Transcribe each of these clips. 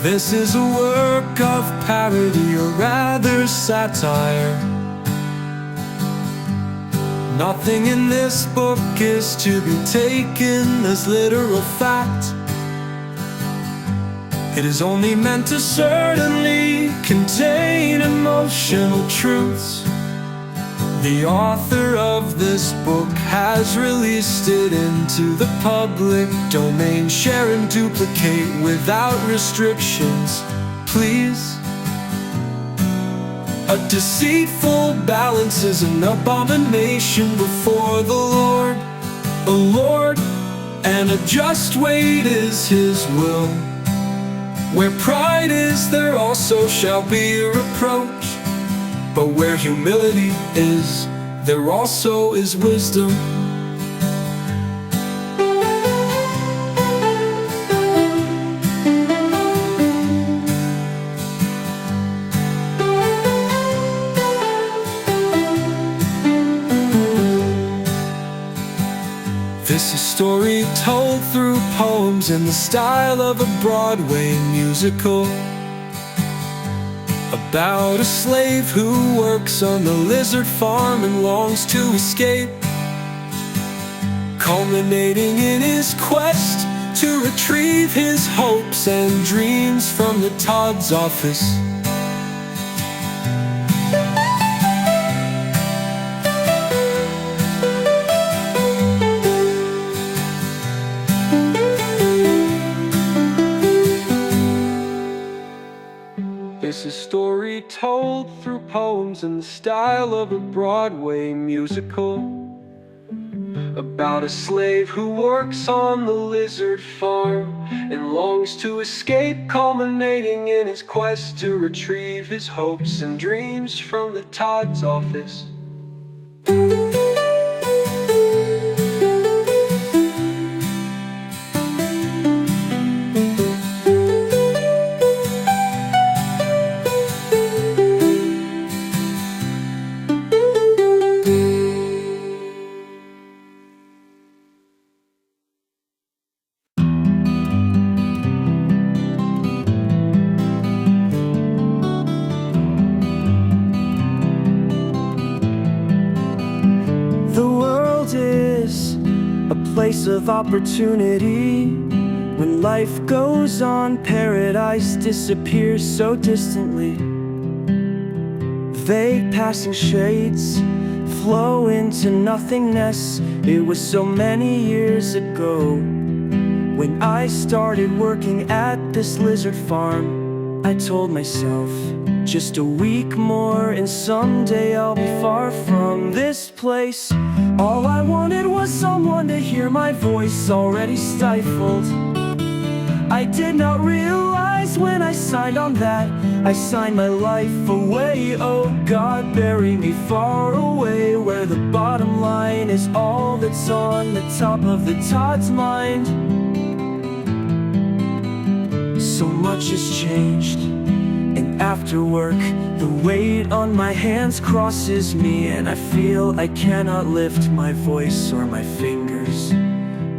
This is a work of parody, or rather satire. Nothing in this book is to be taken as literal fact. It is only meant to certainly contain emotional truths. The author of this book has released it into the public domain. Share and duplicate without restrictions, please. A deceitful balance is an abomination before the Lord. The Lord, and a just weight is His will. Where pride is, there also shall be a reproach. But where humility is, there also is wisdom. This is a story told through poems in the style of a Broadway musical, about a slave who works on the lizard farm and longs to escape, culminating in his quest to retrieve his hopes and dreams from the Todd's office. It's a story told through poems in the style of a Broadway musical, about a slave who works on the lizard farm and longs to escape, culminating in his quest to retrieve his hopes and dreams from the Todd's office. Place of opportunity. When life goes on, paradise disappears so distantly. Vague passing shades flow into nothingness. It was so many years ago when I started working at this lizard farm. I told myself, just a week more and someday I'll be far from this place. All I wanted was someone to hear my voice, already stifled. I did not realize when I signed on that I signed my life away. Oh God, bury me far away, where the bottom line is all that's on the top of the Todd's mind. So much has changed, and after work, the weight on my hands crosses me, and I feel I cannot lift my voice or my fingers,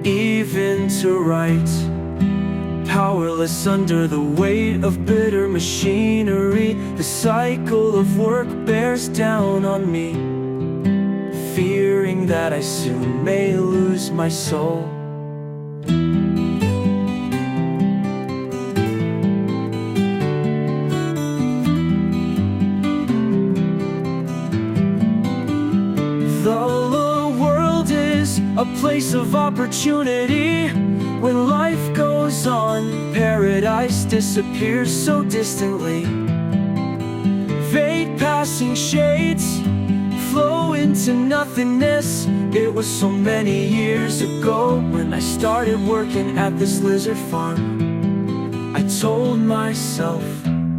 even to write. Powerless under the weight of bitter machinery, the cycle of work bears down on me, fearing that I soon may lose my soul. The world is a place of opportunity. When life goes on, paradise disappears so distantly. Vague passing shades flow into nothingness. It was so many years ago when I started working at this lizard farm. I told myself,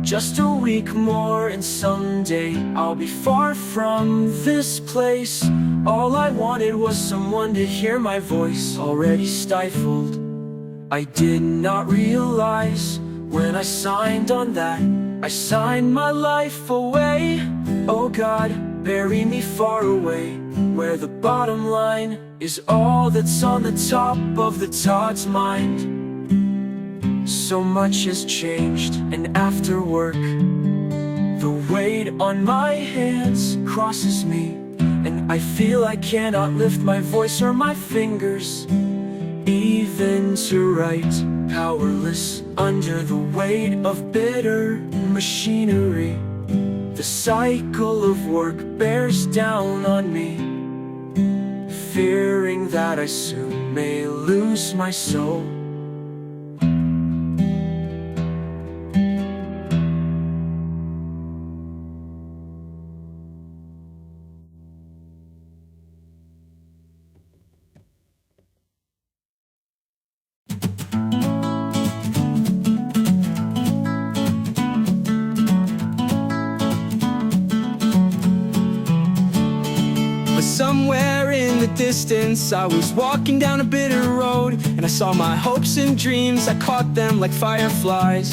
just a week more and someday I'll be far from this place. All I wanted was someone to hear my voice, already stifled. I did not realize when I signed on that I signed my life away. Oh God, bury me far away, where the bottom line is all that's on the top of the Todd's mind. So much has changed, and after work, the weight on my hands crosses me, and I feel I cannot lift my voice or my fingers, even to write, powerless under the weight of bitter machinery. The cycle of work bears down on me, fearing that I soon may lose my soul. Somewhere in the distance, I was walking down a bitter road, and I saw my hopes and dreams, I caught them like fireflies.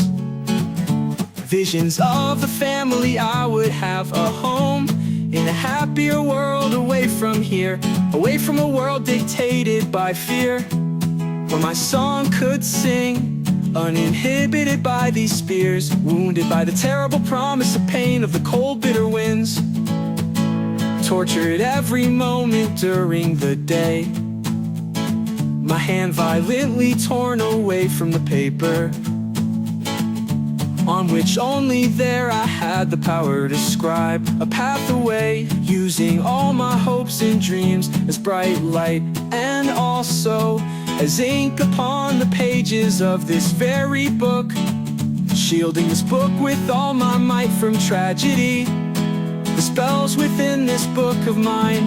Visions of the family I would have, a home in a happier world, away from here, away from a world dictated by fear, where my song could sing, uninhibited by these spears, wounded by the terrible promise of pain of the cold bitter winds, tortured every moment during the day, my hand violently torn away from the paper, on which only there I had the power to scribe a path away, using all my hopes and dreams as bright light, and also as ink upon the pages of this very book, shielding this book with all my might from tragedy. The spells within this book of mine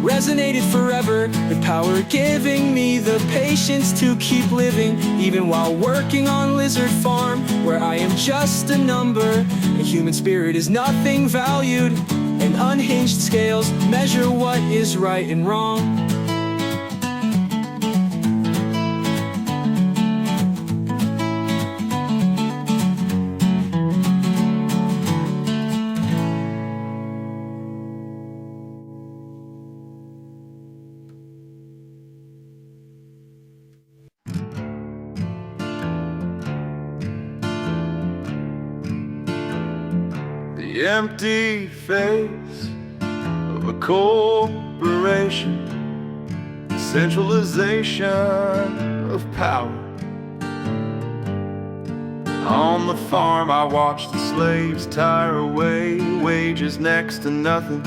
resonated forever, with power giving me the patience to keep living, even while working on Lizard Farm, where I am just a number. A human spirit is nothing valued, and unhinged scales measure what is right and wrong. The empty face of a corporation, centralization of power. On the farm I watched the slaves tire away, wages next to nothing,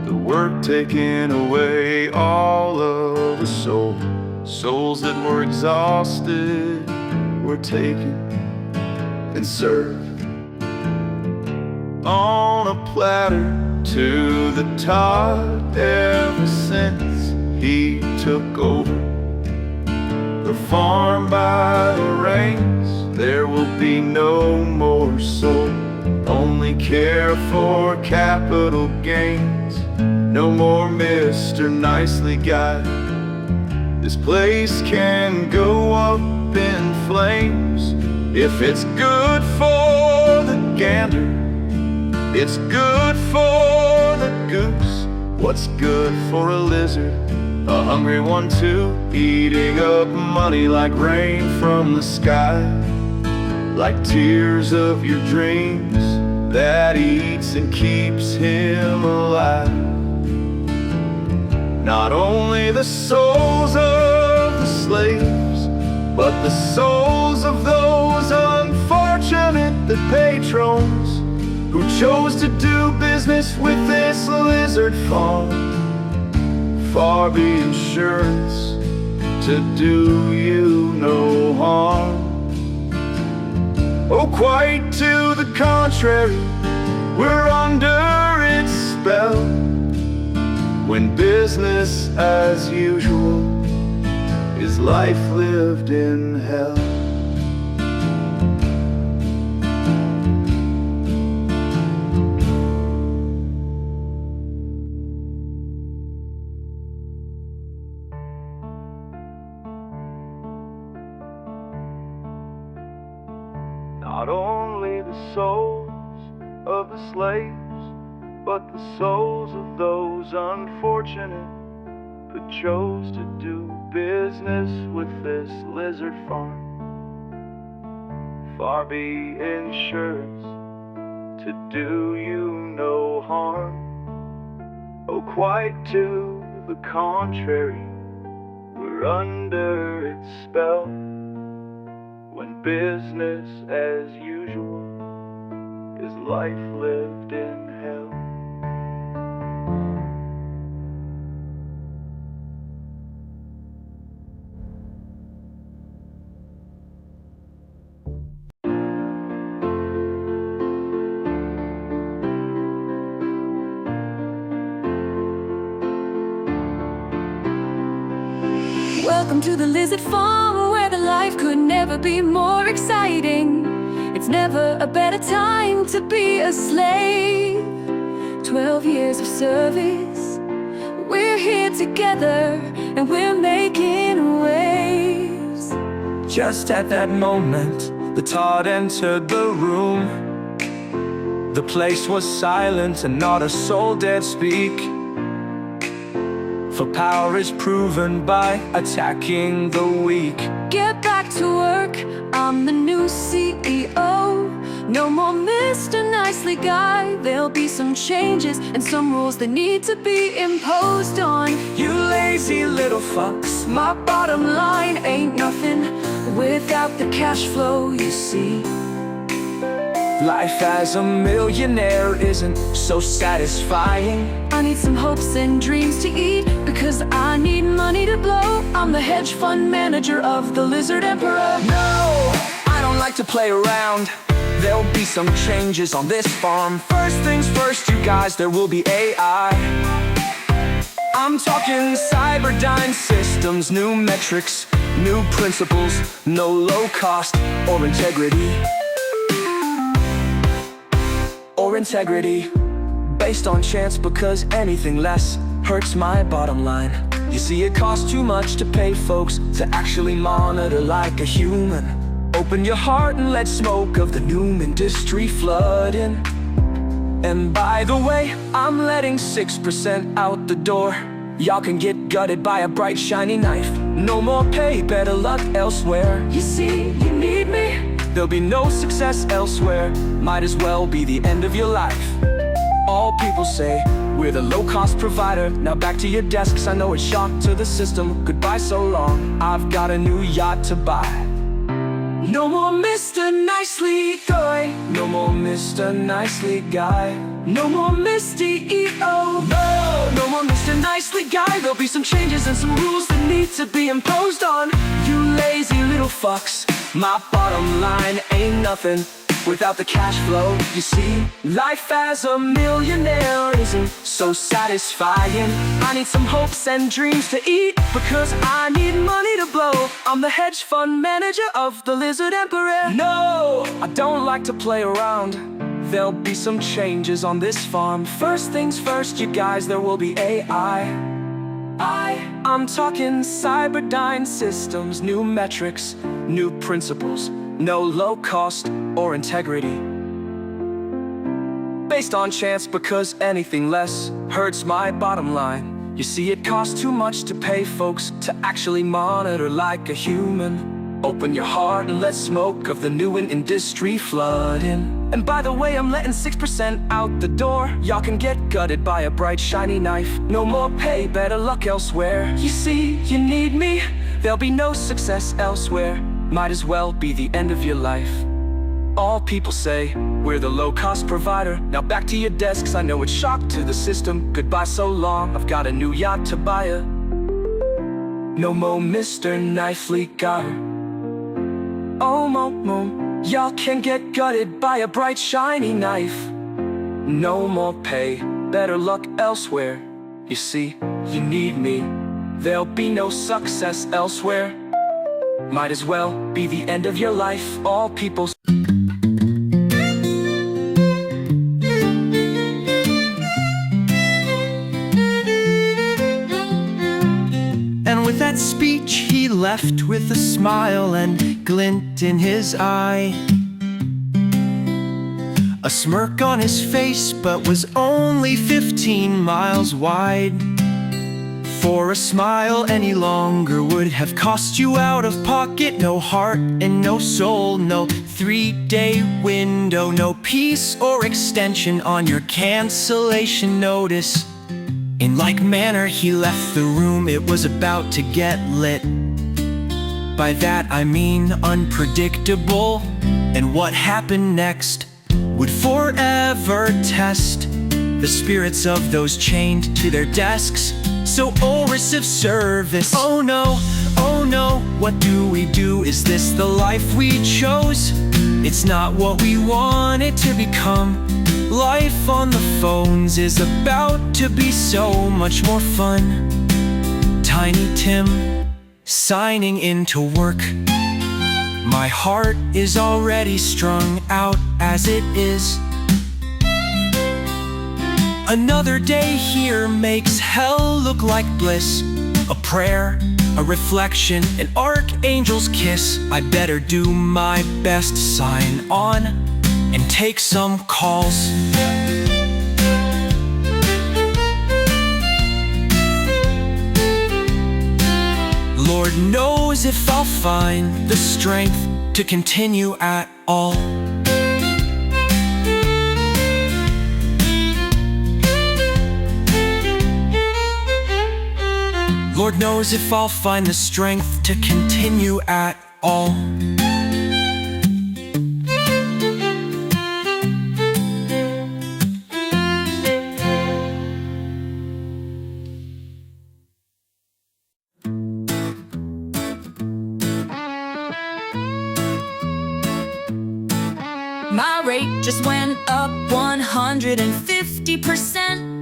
the work taken away, all of the soul. Souls that were exhausted were taken and served on a platter to the top. Ever since he took over the farm by the reins, there will be no more soul, only care for capital gains. No more Mr. Nicely Guy. This place can go up in flames if it's good for the gander. It's good for the goose. What's good for a lizard? A hungry one too, eating up money like rain from the sky, like tears of your dreams that eats and keeps him alive. Not only the souls of the slaves, but the souls of those unfortunate, the patrons who chose to do business with this lizard farm. Far be insurance to do you no harm. Oh, quite to the contrary, we're under its spell, when business as usual is life lived in hell. Not only the souls of the slaves, but the souls of those unfortunate who chose to do business with this lizard farm. far be insurance to do you no harm. Oh, quite to the contrary, we're under its spell. When business as usual is life lived in hell. Welcome to the lizard farm, where the life could never be more exciting. It's never a better time to be a slave. 12 years of service, we're here together, and we're making waves. Just at that moment, the Todd entered the room. The place was silent and not a soul dared speak. For power is proven by attacking the weak. Get back to work, I'm the new CEO. No more Mr. Nicely Guy. There'll be some changes and some rules that need to be imposed on You lazy little fucks, my bottom line ain't nothing without the cash flow, you see. life as a millionaire isn't so satisfying. I need some hopes and dreams to eat, because I need money to blow. I'm the hedge fund manager of the Lizard Emperor. No, I don't like to play around. There'll be some changes on this farm. First things first, you guys, there will be AI. I'm talking Cyberdyne systems, new metrics, new principles, no low cost or integrity. Based on chance, because anything less hurts my bottom line. You see, it costs too much to pay folks to actually monitor like a human. Open your heart and let smoke of the new industry flood in. And by the way, I'm letting 6% out the door. Y'all can get gutted by a bright shiny knife. No more pay, better luck elsewhere. You see, you need me. There'll be no success elsewhere. Might as well be the end of your life. All people say, we're the low-cost provider. Now back to your desks, I know it's shock to the system. Goodbye so long, I've got a new yacht to buy. No more Mr. Nicely Guy. No more Mr. Nicely Guy. No more Mr. EO. No more Mr. Nicely Guy. There'll be some changes and some rules that need to be imposed on you lazy little fucks. My bottom line ain't nothing without the cash flow, you see. Life as a millionaire isn't so satisfying. I need some hopes and dreams to eat, because I need money to blow. I'm the hedge fund manager of the Lizard Emperor. No, I don't like to play around. There'll be some changes on this farm. First things first, you guys, there will be AI. I'm talking Cyberdyne systems, new metrics, new principles, no low cost or integrity. Based on chance, because anything less hurts my bottom line. You see, it costs too much to pay folks to actually monitor like a human. Open your heart and let smoke of the new industry flood in. And by the way, I'm letting 6% out the door. Y'all can get gutted by a bright shiny knife. No more pay, better luck elsewhere. You see, you need me. There'll be no success elsewhere. Might as well be the end of your life. All people say, we're the low-cost provider. Now back to your desks, I know it's shock to the system. Goodbye so long, I've got a new yacht to buy ya. No more Mr. Nicely Guy. Oh, y'all can get gutted by a bright shiny knife. No more pay, better luck elsewhere. You see, you need me. There'll be no success elsewhere. Might as well be the end of your life. All people. And with that speech he left with a smile and glint in his eye, a smirk on his face, but was only 15 miles wide. for a smile any longer would have cost you out of pocket. No heart and no soul, no 3-day window, no peace or extension on your cancellation notice. In like manner he left the room, it was about to get lit. By that I mean unpredictable, and what happened next would forever test the spirits of those chained to their desks. So oh, receive service. Oh no, what do we do? Is this the life we chose? It's not what we wanted to become. Life on the phones is about to be so much more fun. Tiny Tim, signing into work. My heart is already strung out as it is. Another day here makes hell look like bliss. A prayer, a reflection, an archangel's kiss. I better do my best, sign on, and take some calls. Lord knows if I'll find the strength to continue at all. Lord knows if I'll find the strength to continue at all. My rate just went up 150%.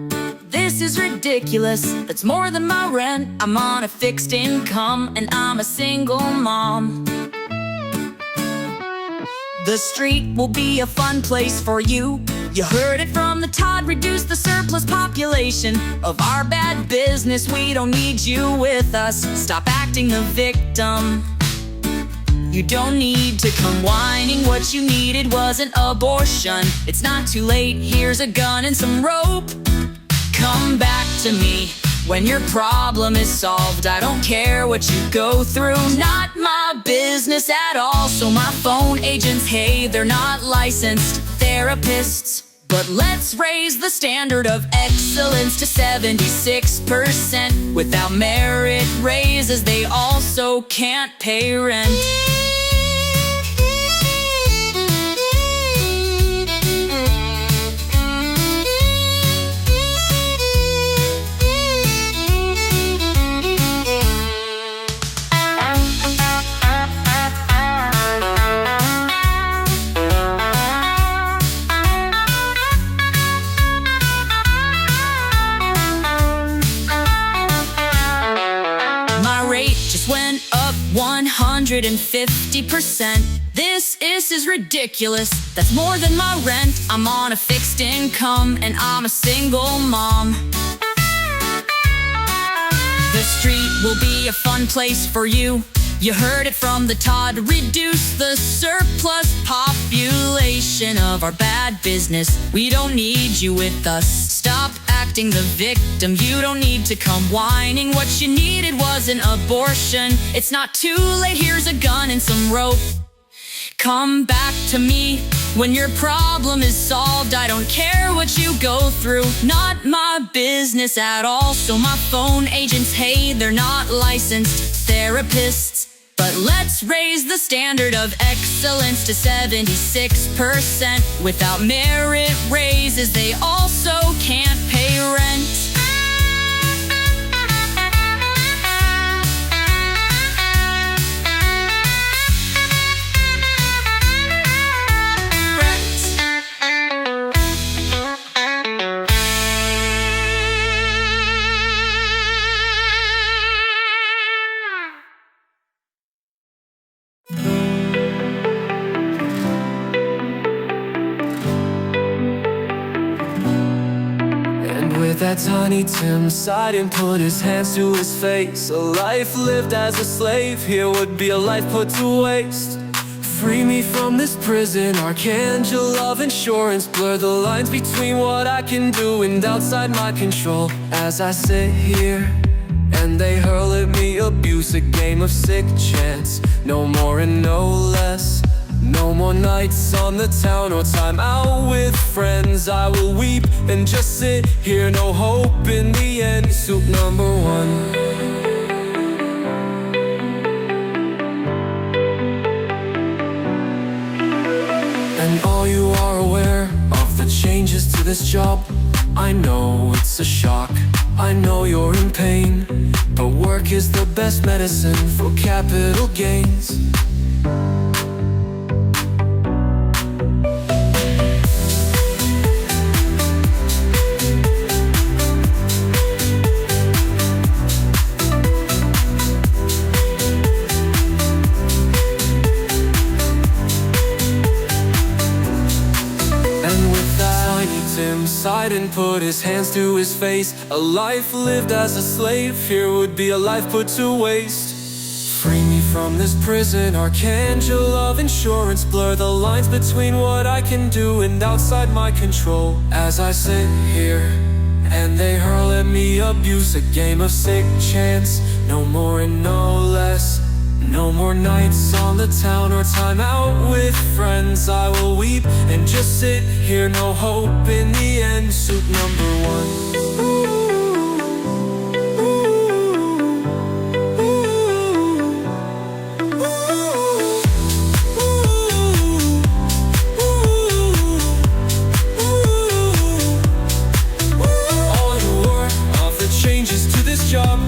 This is ridiculous, that's more than my rent. I'm on a fixed income and I'm a single mom. The street will be a fun place for you. You heard it from the Todd, reduce the surplus population of our bad business. We don't need you with us, stop acting the victim. You don't need to come whining, what you needed was an abortion. It's not too late, here's a gun and some rope. Come back to me when your problem is solved. I don't care what you go through, not my business at all. So my phone agents, hey, they're not licensed therapists, but let's raise the standard of excellence to 76%. Without merit raises, they also can't pay rent. Went up 150%. This is ridiculous, that's more than my rent. I'm on a fixed income and I'm a single mom. The street will be a fun place for you. You heard it from the Todd, reduce the surplus population of our bad business. We don't need you with us, stop acting the victim. You don't need to come whining, what you needed was an abortion. It's not too late, here's a gun and some rope. Come back to me when your problem is solved. I don't care what you go through, not my business at all. So my phone agents, hey, they're not licensed therapists, but let's raise the standard of excellence to 76%. Without merit raises, they also can't pay rent. With that Tiny Tim sighed and put his hands to his face. A life lived as a slave here would be a life put to waste. Free me from this prison, archangel of insurance. Blur the lines between what I can do and outside my control. As I sit here and they hurl at me abuse, a game of sick chance. No more and no less. No more nights on the town or time out with friends. I will weep and just sit here, no hope in the end. Soup number one. And all you are aware of the changes to this job. I know it's a shock, I know you're in pain, but work is the best medicine for capital gains. Sighed and put his hands to his face. A life lived as a slave, here would be a life put to waste. Free me from this prison, archangel of insurance. Blur the lines between what I can do and outside my control. As I sit here, and they hurl at me abuse, a game of sick chance. No more and no less. No more nights on the town or time out with friends. I will weep and just sit here, no hope in the end. Soup number one. All the war of the changes to this job.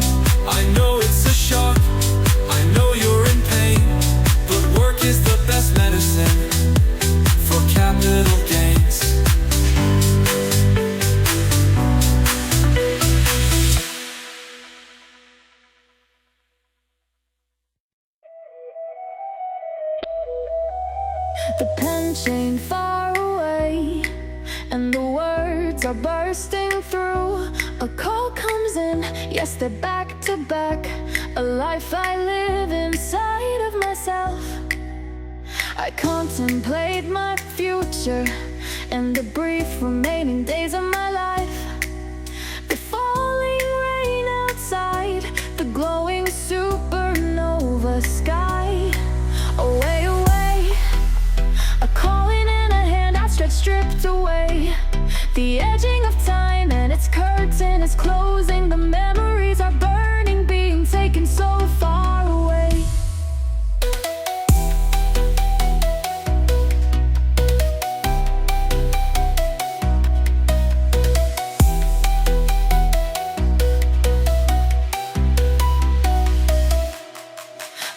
I know it's a shock, I know you're in pain, but work is the best medicine for capital gains. The pen chained far away, and the words are bursting through. A call comes in, yes, they're back to back. A life I live inside of myself. I contemplate my future and the brief remaining days of my life. The falling rain outside, the glowing supernova sky. Away, away, a calling and a hand outstretched, stripped away. The edging of time and its curtain is closing. The memories are burning, being taken so far away.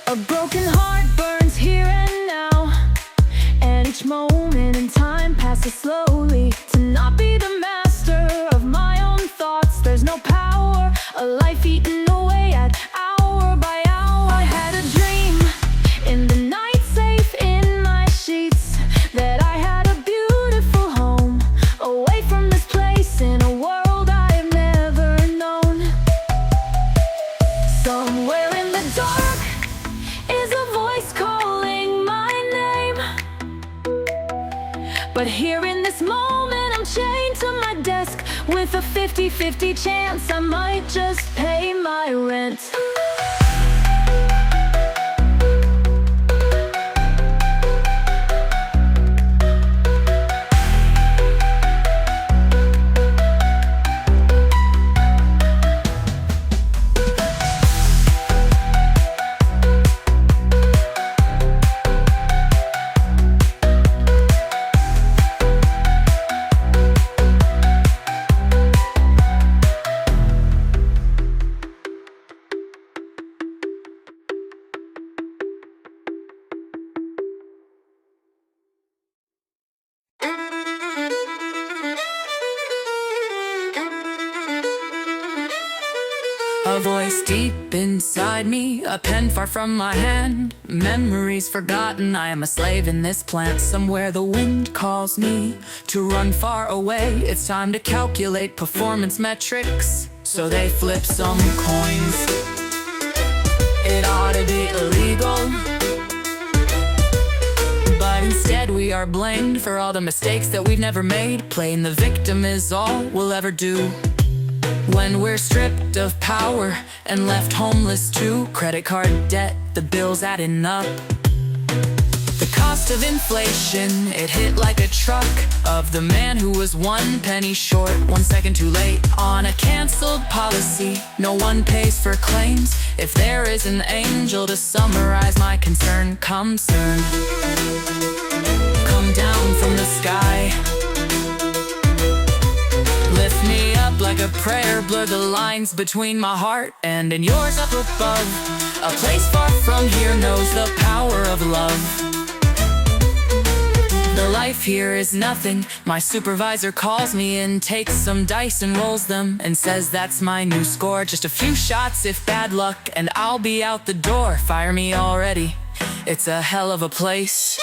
A broken heart burns here and now, and each moment in time passes slowly. To not be the master of my own thoughts, there's no power. A life eaten away at hour by hour. I had a dream in the night, safe in my sheets, that I had a beautiful home, away from this place in a world I have never known. Somewhere in the dark is a voice calling my name, but here in this moment I'm chained to my desk, with a 50-50 chance I might just pay my rent. A voice deep inside me, a pen far from my hand. Memories forgotten, I am a slave in this plant. Somewhere the wind calls me to run far away. It's time to calculate performance metrics, so they flip some coins. It ought to be illegal, but instead we are blamed for all the mistakes that we've never made. Playing the victim is all we'll ever do. When we're stripped of power and left homeless too, credit card debt, the bills adding up. The cost of inflation, it hit like a truck. Of the man who was 1 penny short, 1 second too late on a canceled policy. No one pays for claims. If there is an angel to summarize my concern, come soon. Come down from the sky, lift me up like a prayer, blur the lines between my heart and yours up above. A place far from here knows the power of love. The life here is nothing. My supervisor calls me in, takes some dice and rolls them, and says that's my new score. Just a few shots if bad luck, and I'll be out the door. Fire me already, it's a hell of a place.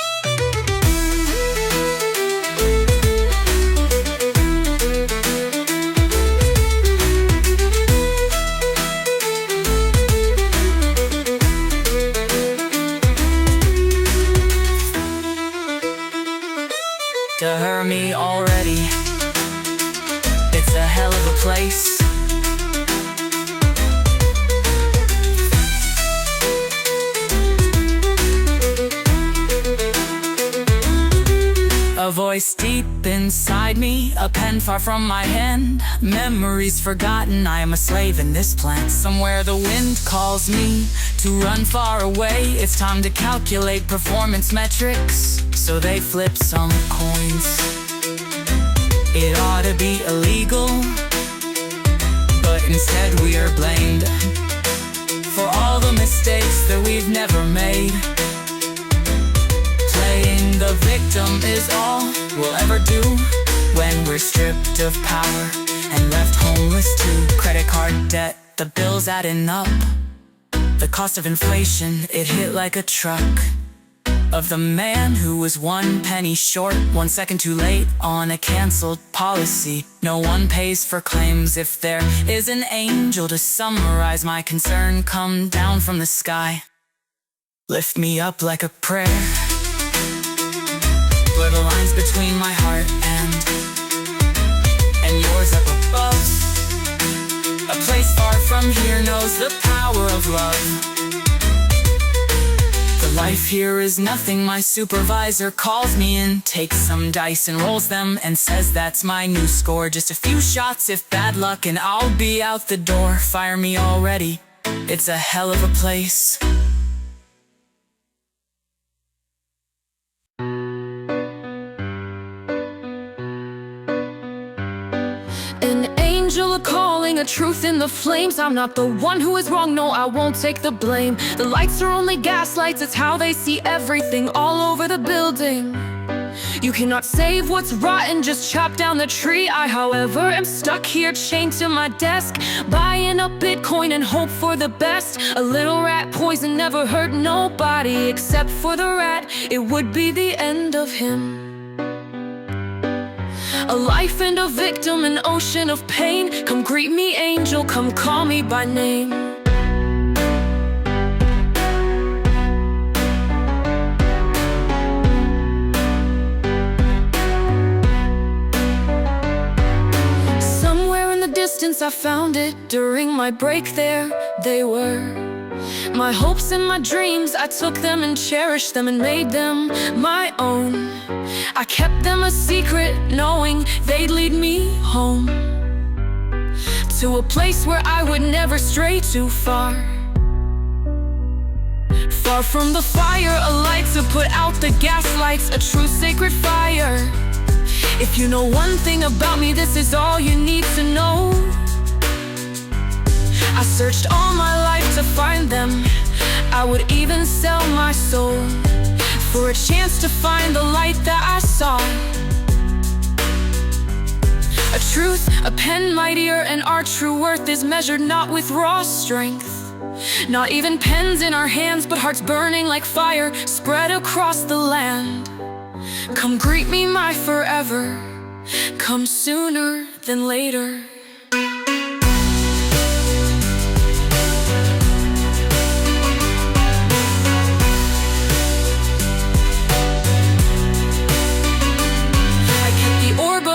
To hurt me already, it's a hell of a place. A voice deep inside me, a pen far from my hand. Memories forgotten, I am a slave in this plant. Somewhere the wind calls me to run far away. It's time to calculate performance metrics, so they flip some coins. It ought to be illegal, but instead we are blamed for all the mistakes that we've never made. Playing the victim is all we'll ever do when we're stripped of power and left homeless too. Credit card debt, the bills adding up. The cost of inflation, it hit like a truck. Of the man who was 1 penny short, 1 second too late on a canceled policy. No one pays for claims. If there is an angel to summarize my concern, come down from the sky, lift me up like a prayer, blur the lines between my heart and yours up above. A place far from here knows the power of love. The life here is nothing. My supervisor calls me in, takes some dice and rolls them, and says that's my new score. Just a few shots if bad luck, and I'll be out the door. Fire me already, it's a hell of a place. An angel calling, a truth in the flames. I'm not the one who is wrong, no, I won't take the blame. The lights are only gaslights, it's how they see everything all over the building. You cannot save what's rotten, just chop down the tree. I, however, am stuck here, chained to my desk, buying up Bitcoin and hope for the best. A little rat poison never hurt nobody except for the rat. It would be the end of him. A life and a victim, an ocean of pain. Come greet me, angel, come call me by name. Somewhere in the distance I found it. During my break there, they were my hopes and my dreams. I took them and cherished them and made them my own. I kept them a secret, knowing they'd lead me home, to a place where I would never stray too far. Far from the fire, a light to put out the gaslights, a true sacred fire. If you know one thing about me, this is all you need to know. I searched all my life to find them. I would even sell my soul for a chance to find the light that I saw. A truth, a pen mightier, and our true worth is measured not with raw strength. Not even pens in our hands, but hearts burning like fire spread across the land. Come greet me, my forever. Come sooner than later.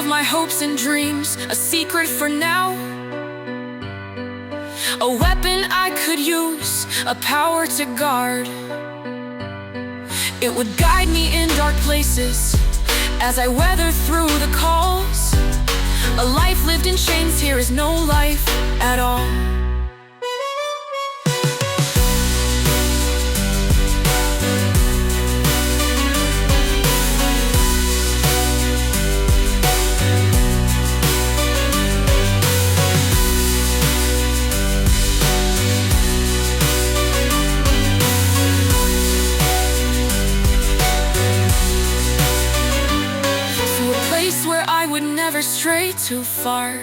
My hopes and dreams, a secret for now. a weapon I could use, a power to guard. It would guide me in dark places as I weather through the calls. A life lived in chains here is no life at all. Where I would never stray too far.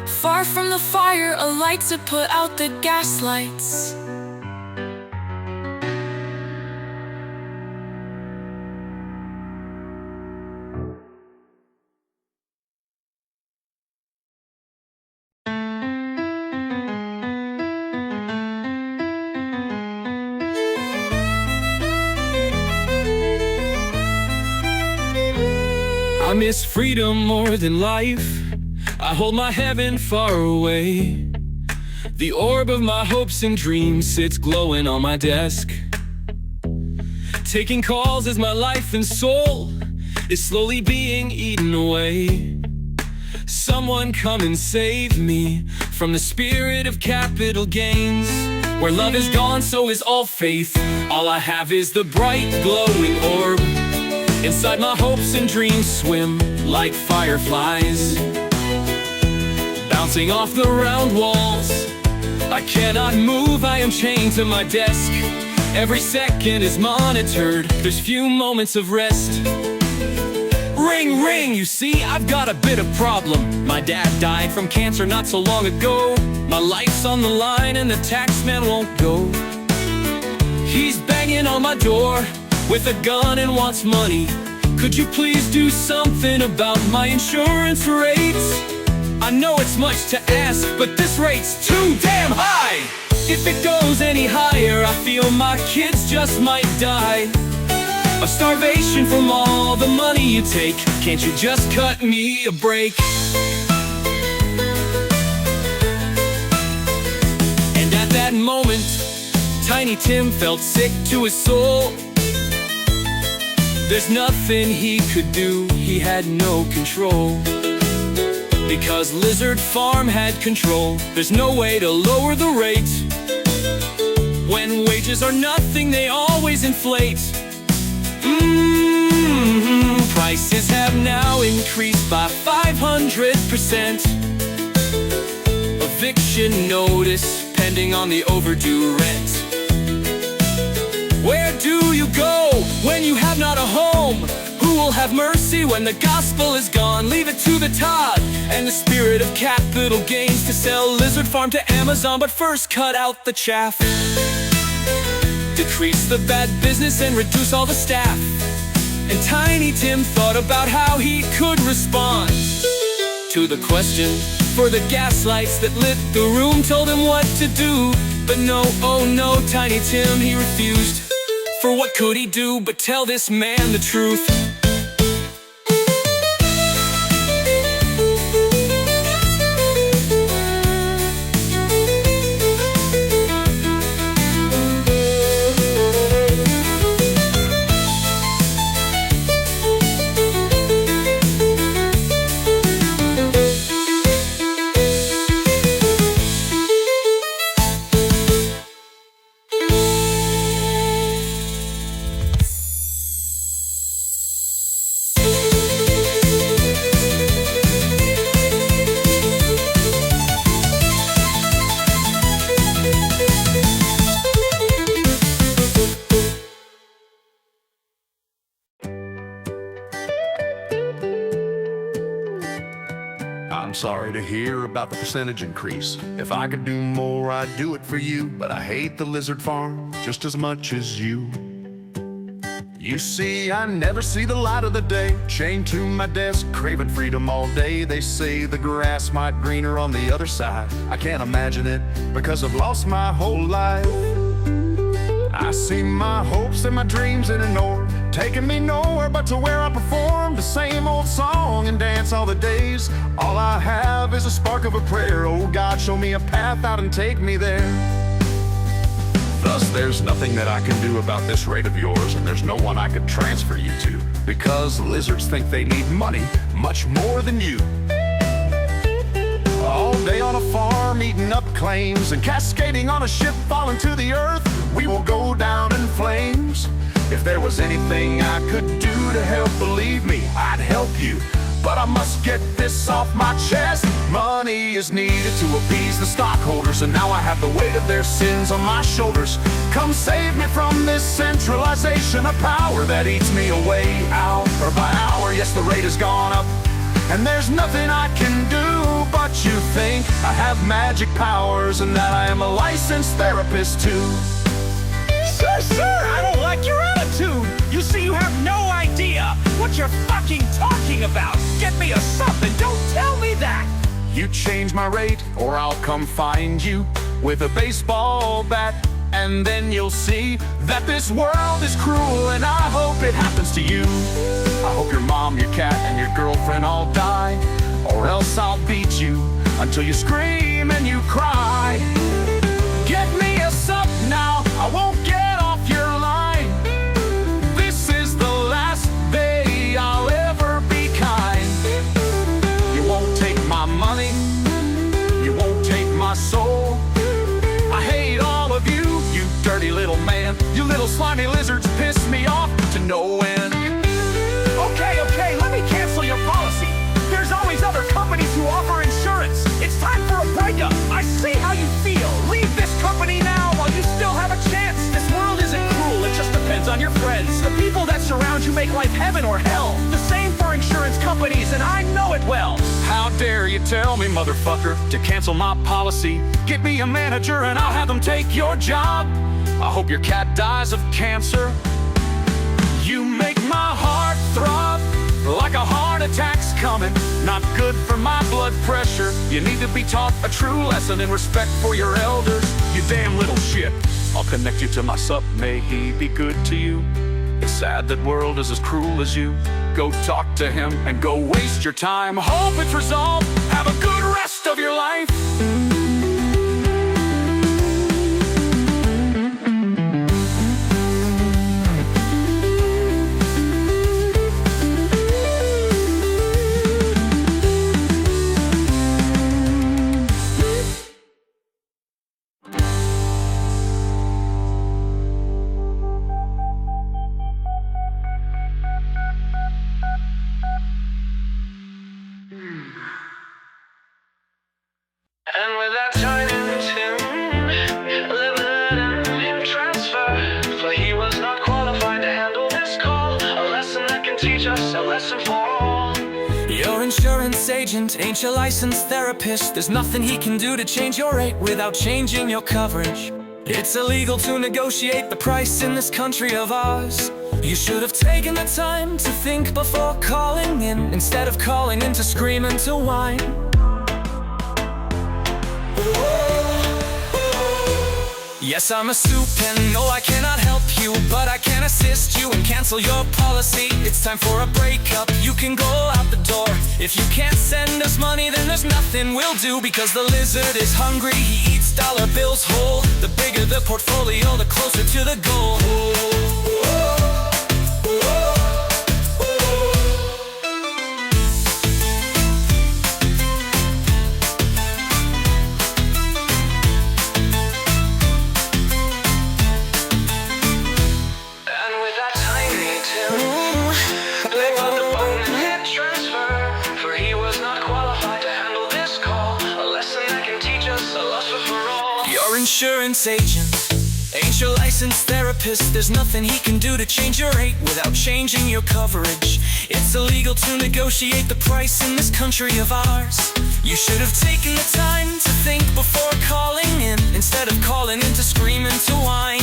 Far from the fire, a light to put out the gaslights. I miss freedom more than life. I hold my heaven far away. The orb of my hopes and dreams sits glowing on my desk. Taking calls as my life and soul is slowly being eaten away. Someone come and save me from the spirit of capital gains. Where love is gone, so is all faith. All I have is the bright glowing orb. Inside my hopes and dreams swim like fireflies, bouncing off the round walls. I cannot move, I am chained to my desk. Every second is monitored, there's few moments of rest. Ring, ring, you see, I've got a bit of problem. My dad died from cancer not so long ago. My life's on the line and the tax man won't go. He's banging on my door with a gun and wants money. Could you please do something about my insurance rates? I know it's much to ask, but this rate's too damn high. If it goes any higher, I feel my kids just might die of starvation from all the money you take. Can't you just cut me a break? And at that moment, Tiny Tim felt sick to his soul. There's nothing he could do, he had no control. Because Lizard Farm had control, there's no way to lower the rate. When wages are nothing, they always inflate. Prices have now increased by 500%. Eviction notice pending on the overdue rent. Where do you go when you have not a home? Who will have mercy when the gospel is gone? Leave it to the Todd and the spirit of capital gains to sell Lizard Farm to Amazon, but first cut out the chaff. Decrease the bad business and reduce all the staff. And Tiny Tim thought about how he could respond to the question, for the gaslights that lit the room told him what to do. But no, oh no, Tiny Tim, he refused. For what could he do but tell this man the truth? I'm sorry to hear about the percentage increase. If I could do more, I'd do it for you. But I hate the Lizard Farm just as much as you. You see, I never see the light of the day. Chained to my desk, craving freedom all day. They say the grass might greener on the other side. I can't imagine it, because I've lost my whole life. I see my hopes and my dreams in an orb. taking me nowhere but to where I perform the same old song and dance all the days. All I have is a spark of a prayer. Oh God, show me a path out and take me there. Thus, there's nothing that I can do about this rate of yours, and there's no one I could transfer you to, because lizards think they need money much more than you. All day on a farm, eating up claims, and cascading on a ship falling to the earth. We will go down in flames. If there was anything I could do to help, believe me, I'd help you. But I must get this off my chest. Money is needed to appease the stockholders, and now I have the weight of their sins on my shoulders. Come save me from this centralization of power that eats me away hour by hour. Yes, the rate has gone up, and there's nothing I can do. But you think I have magic powers and that I am a licensed therapist too. Sir, I don't like your attitude. You see, you have no idea what you're fucking talking about. Get me a sup and don't tell me that. You change my rate or I'll come find you with a baseball bat, and then you'll see that this world is cruel, and I hope it happens to you. I hope your mom, your cat, and your girlfriend all die, or else I'll beat you until you scream and you cry. Get me a sup now, I won't get off your line. This is the last day I'll ever be kind. You won't take my money, you won't take my soul. I hate all of you, you dirty little man. You little slimy lizards piss me off to no end. Okay, let me cancel your policy. There's always other companies who offer insurance. It's time for a breakup. I see how you feel. Leave this company now while you still have a chance. This world isn't cruel, it just depends on your friends. The people that surround you make life heaven or hell. The same for insurance companies, and I know it well. How dare you tell me, motherfucker, to cancel my policy? Get me a manager and I'll have them take your job. I hope your cat dies of cancer. You make my heart throb like a heart attack's coming. Not good for my blood pressure. You need to be taught a true lesson in respect for your elders. You damn little shit. I'll connect you to my sup, may he be good to you. It's sad that world is as cruel as you. Go talk to him and go waste your time. Hope it's resolved. Have a good rest of your life. And with that tiny tune, let him transfer. For he was not qualified to handle this call. A lesson that can teach us a lesson for all. Your insurance agent ain't your licensed therapist. There's nothing he can do to change your rate without changing your coverage. It's illegal to negotiate the price in this country of ours. You should have taken the time to think before calling in, instead of calling in to scream and to whine. Yes, I'm a stoop and no, I cannot help you, but I can assist you and cancel your policy. It's time for a breakup, you can go out the door. If you can't send us money, then there's nothing we'll do, because the lizard is hungry, he eats dollar bills whole. The bigger the portfolio, the closer to the goal. Insurance agent ain't your licensed therapist. There's nothing he can do to change your rate without changing your coverage. It's illegal to negotiate the price in this country of ours. You should have taken the time to think before calling in, instead of calling in to scream and to whine.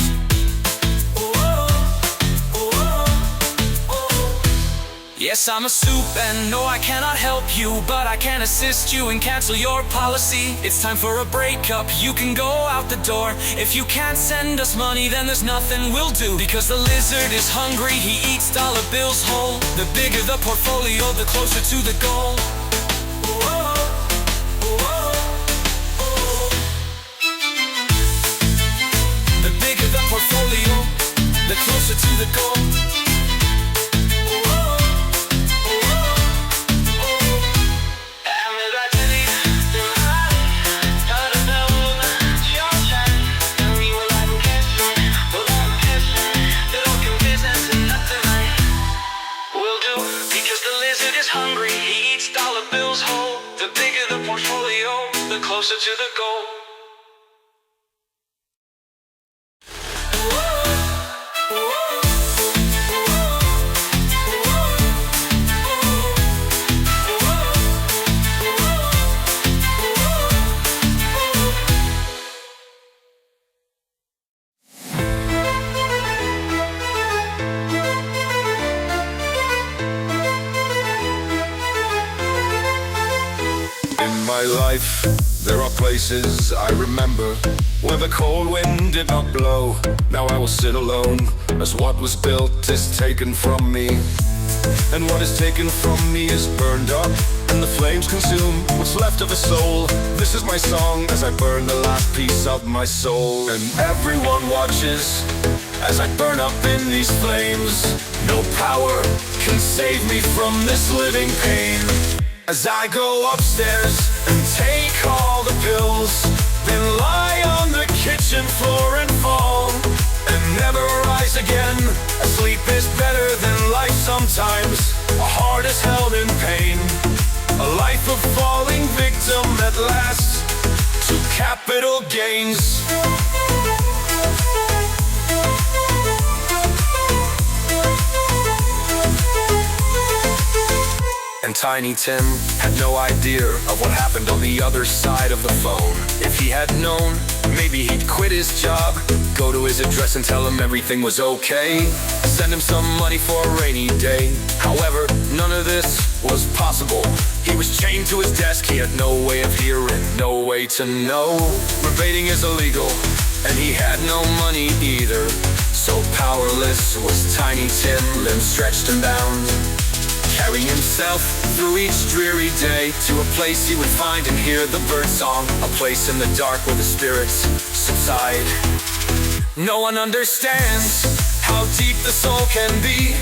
Yes, I'm a soup, and no, I cannot help you, but I can assist you and cancel your policy. It's time for a breakup, you can go out the door. If you can't send us money, then there's nothing we'll do. Because the lizard is hungry, he eats dollar bills whole. The bigger the portfolio, the closer to the goal. The bigger the portfolio, the closer to the goal. Closer to the goal. In my life, there are places I remember where the cold wind did not blow. Now I will sit alone as what was built is taken from me. And what is taken from me is burned up, and the flames consume what's left of a soul. This is my song as I burn the last piece of my soul. And everyone watches as I burn up in these flames. No power can save me from this living pain. As I go upstairs and take all the pills, then lie on the kitchen floor and fall, and never rise again. A sleep is better than life sometimes. A heart is held in pain. A life of falling victim at last to capital gains. And Tiny Tim had no idea of what happened on the other side of the phone. If he had known, maybe he'd quit his job, go to his address and tell him everything was okay, send him some money for a rainy day. However, none of this was possible. He was chained to his desk, he had no way of hearing, no way to know. Rebating is illegal, and he had no money either. So powerless was Tiny Tim, limbs stretched and bound, carrying himself through each dreary day to a place he would find and hear the bird song, a place in the dark where the spirits subside. No one understands how deep the soul can be.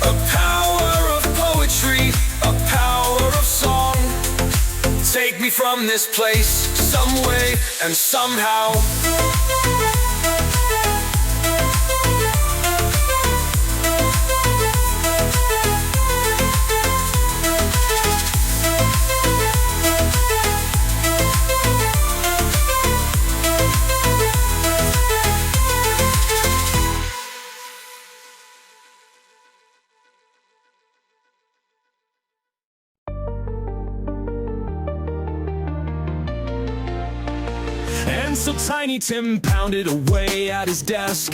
A power of poetry, a power of song. Take me from this place, some way and somehow. And so Tiny Tim pounded away at his desk,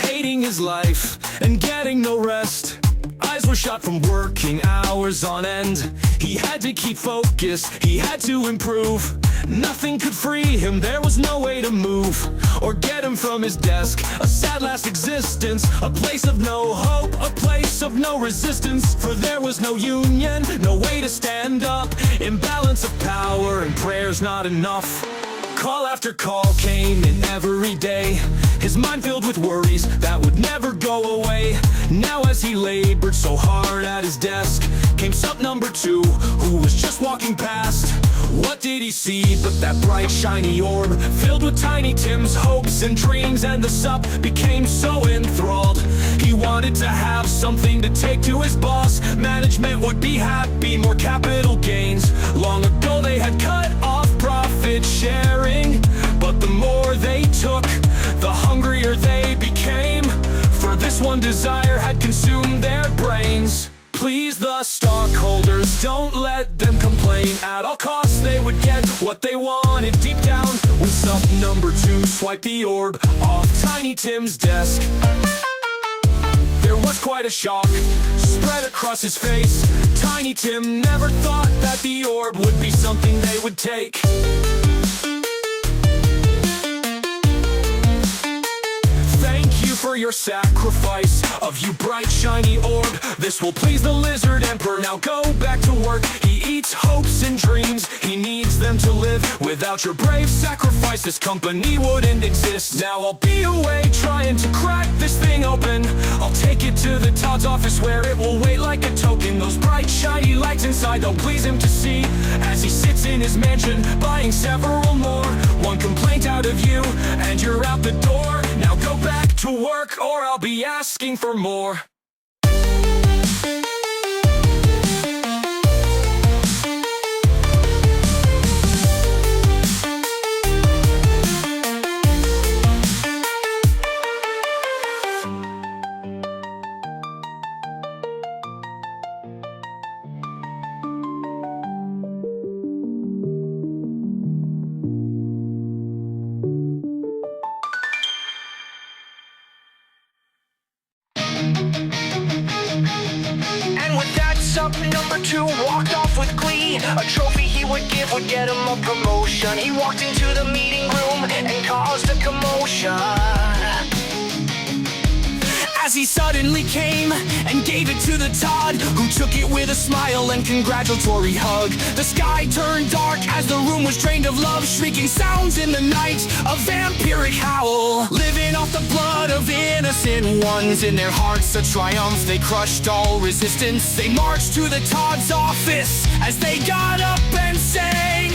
hating his life and getting no rest. Eyes were shot from working hours on end. He had to keep focused, he had to improve. Nothing could free him, there was no way to move or get him from his desk. A sad last existence, a place of no hope, a place of no resistance. For there was no union, no way to stand up. Imbalance of power and prayers not enough. Call after call came in every day, his mind filled with worries that would never go away. Now as he labored so hard at his desk, came sup number 2, who was just walking past. What did he see but that bright shiny orb, filled with Tiny Tim's hopes and dreams? And the sup became so enthralled, he wanted to have something to take to his boss. Management would be happy, more capital gains. Long ago they had cut off profit sharing, but the more they took, the hungrier they became. For this one desire had consumed their brains. Please the stockholders, don't let them complain. At all costs they would get what they wanted deep down. When sup number 2 swiped the orb off Tiny Tim's desk, there was quite a shock. spread across his face. Tiny Tim never thought that the orb would be something they would take. Thank you for your sacrifice of you bright shiny orb. This will please the Lizard Emperor. Now go back to work. He eats hopes and dreams. He needs them to live. Without your brave sacrifice, this company wouldn't exist. Now I'll be away trying to crack this thing open. I'll take it to the Todd's office where it will wait like a token. Those bright shiny lights inside, they'll please him to see as he sits in his mansion buying several more. One complaint out of you and you're out the door. Now go back to work or I'll be asking for more. And with that, sub number 2 walked off with glee. A trophy he would give would get him a promotion. He walked into the meeting room and caused a commotion as he suddenly came and gave it to the Todd, who took it with a smile and congratulatory hug. The sky turned dark as the room was drained of love. Shrieking sounds in the night, a vampiric howl. Living off the blood of innocent ones. In their hearts a triumph, they crushed all resistance. They marched to the Todd's office as they got up and sang.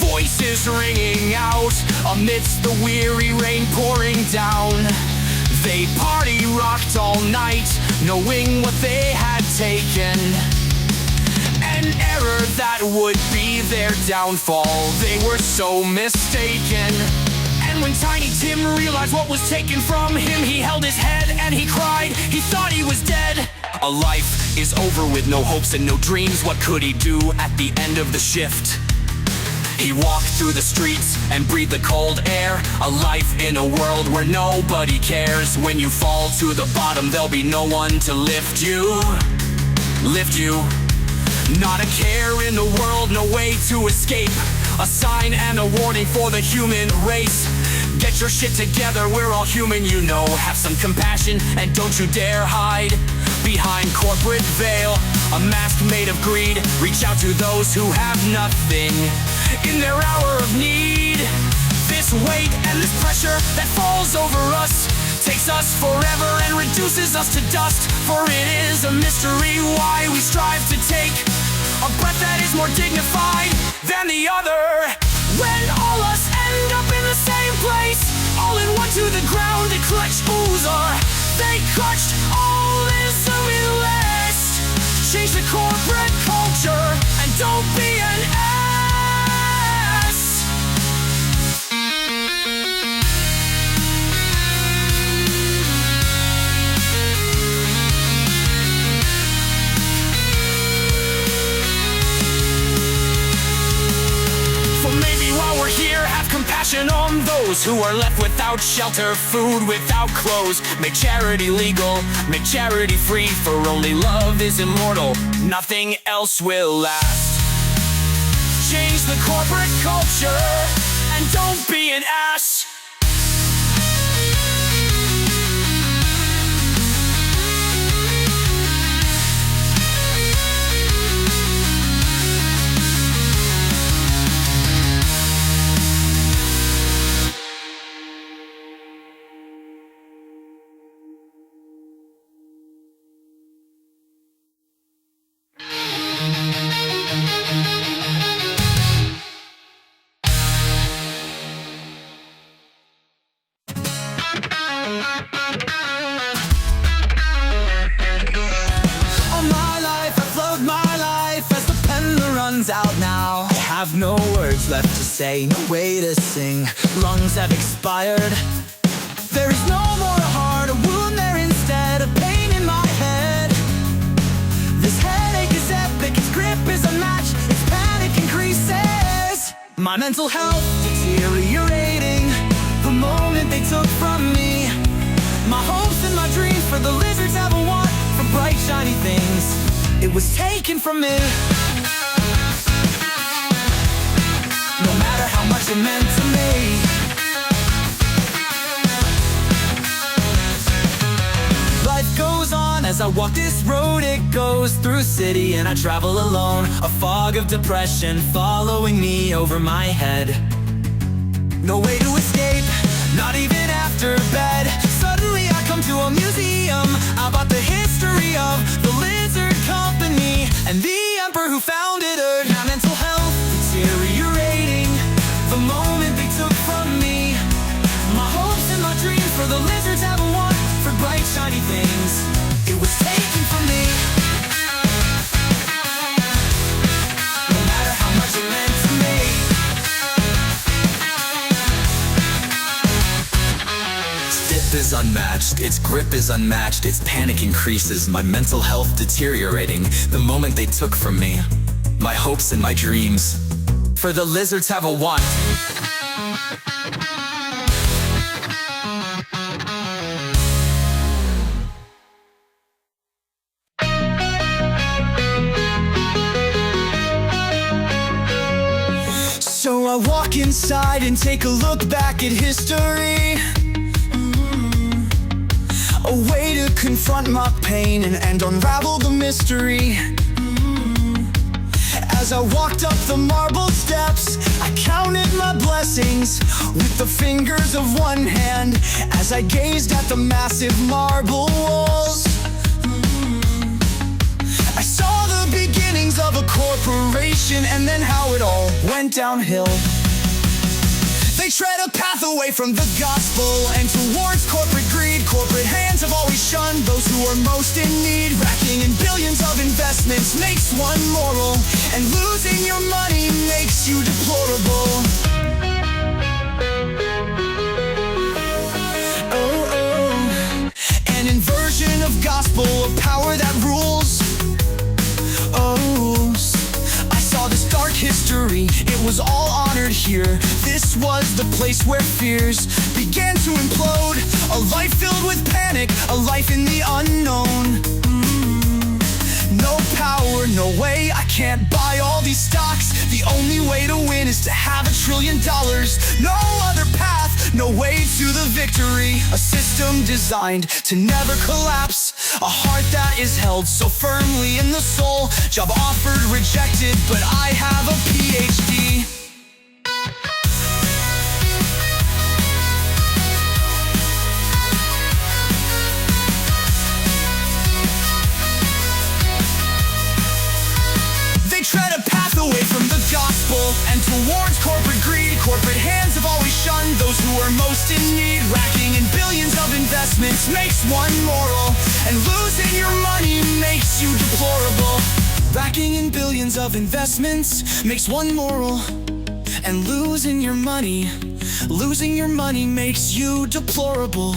Voices ringing out amidst the weary rain pouring down. They party rocked all night, knowing what they had taken. An error that would be their downfall. They were so mistaken. And when Tiny Tim realized what was taken from him, he held his head and he cried. He thought he was dead. A life is over with no hopes and no dreams. What could he do at the end of the shift? He walked through the streets and breathed the cold air. A life in a world where nobody cares. When you fall to the bottom, there'll be no one to lift you. Lift you. Not a care in the world, no way to escape. A sign and a warning for the human race. Get your shit together, we're all human, you know. Have some compassion and don't you dare hide behind corporate veil. A mask made of greed. Reach out to those who have nothing in their hour of need. This weight and this pressure that falls over us takes us forever and reduces us to dust. For it is a mystery why we strive to take a breath that is more dignified than the other. When all us end up in the same place, all in one to the ground, the clutch oozer. They clutched all is a list. Change the corporate culture and don't be an ass. For maybe while we're here, have compassion on those who are left without shelter, food, without clothes. Make charity legal, make charity free, for only love is immortal, nothing else will last. Change the corporate culture and don't be an ass. Out now, I have no words left to say, no way to sing. Lungs have expired. There is no more heart, a wound there instead, a pain in my head. This headache is epic, its grip is a match, its panic increases. My mental health deteriorating the moment they took from me. My hopes and my dreams for the lizards have a want from was taken from me. No matter how much it meant to me. Life goes on as I walk this road. It goes through city and I travel alone. A fog of depression following me over my head. No way to escape, not even after bed. Suddenly I come to a museum about the history of the Lizard Company and the emperor who founded Earth. My mental health deteriorating the moment they took from me. My hopes and my dreams, for the lizards have a want for bright shiny things. It was taken from me. No matter how much it meant to me. Is unmatched, its grip is unmatched, its panic increases, my mental health deteriorating the moment they took from me my hopes and my dreams. For the lizards have a want. So I walk inside and take a look back at history. A way to confront my pain and unravel the mystery. As I walked up the marble steps, I counted my blessings with the fingers of one hand. As I gazed at the massive marble walls, I saw the beginnings of a corporation and then how it all went downhill. They tread a path away from the gospel and towards corporate greed. Corporate hands have always shunned those who are most in need. Racking in billions of investments makes one moral, and losing your money makes you deplorable. Oh, an inversion of gospel, a power that rules. Oh, I saw this dark history, it was all honored here. This was the place where fears began to implode. A life filled with panic, a life in the unknown. No power, no way, I can't buy all these stocks. The only way to win is to have $1 trillion. No other path, no way to the victory. A system designed to never collapse. A heart that is held so firmly in the soul. Job offered, rejected, but I have a PhD. They tread a path away from the gospel and towards corporate greed. Corporate hands have always shunned those who are most in need. Racking in billions of investments makes one moral, and losing your money makes you deplorable. Racking in billions of investments makes one moral, and losing your money makes you deplorable.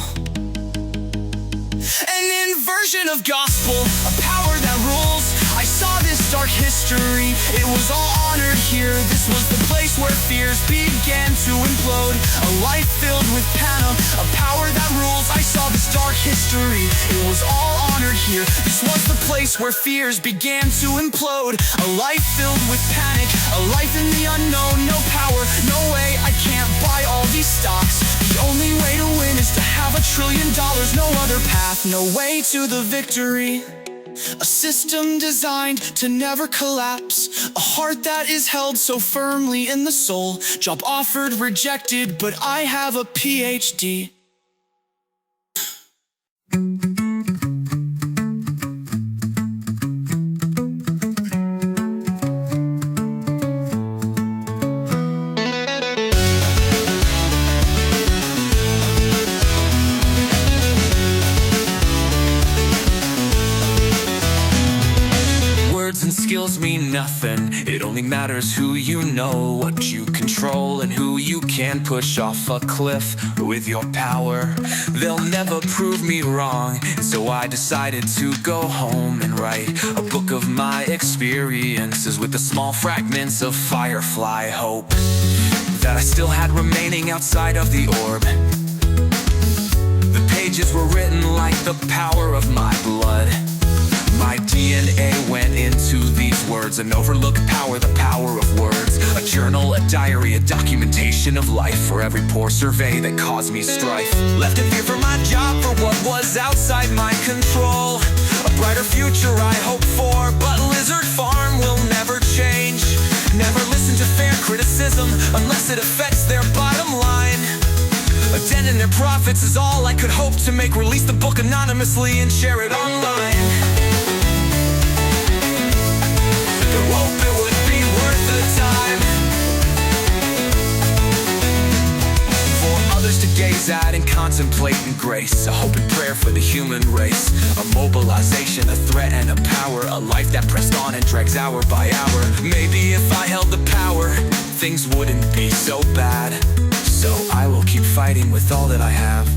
An inversion of gospel, a power that rules. I saw this dark history, it was all honored here. This was the place where fears began to implode. A life filled with panic, a power that rules. I saw this dark history, it was all honored here. This was the place where fears began to implode. A life filled with panic, a life in the unknown. No power, no way, I can't buy all these stocks. The only way to win is to have $1 trillion. No other path, no way to the victory. A system designed to never collapse. A heart that is held so firmly in the soul. Job offered, rejected, but I have a PhD. Skills mean nothing, it only matters who you know, what you control, and who you can push off a cliff with your power. They'll never prove me wrong, so I decided to go home and write a book of my experiences with the small fragments of firefly hope that I still had remaining outside of the orb. The pages were written like the power of my blood. My DNA went into these words, an overlooked power, the power of words. A journal, a diary, a documentation of life for every poor survey that caused me strife. Left in fear for my job, for what was outside my control. A brighter future I hope for, but Lizard Farm will never change. Never listen to fair criticism unless it affects their bottom line. A dent in their profits is all I could hope to make. Release the book anonymously and share it online. Hope it would be worth the time for others to gaze at and contemplate in grace. A hope and prayer for the human race. A mobilization, a threat and a power. A life that pressed on and drags hour by hour. Maybe if I held the power, things wouldn't be so bad. So I will keep fighting with all that I have.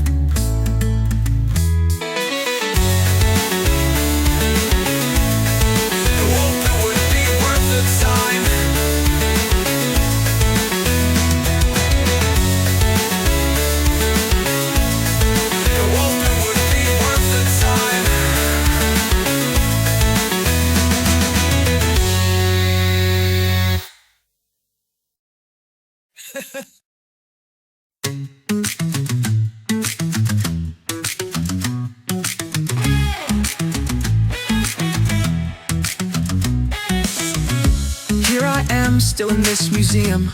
Here I am, still in this museum,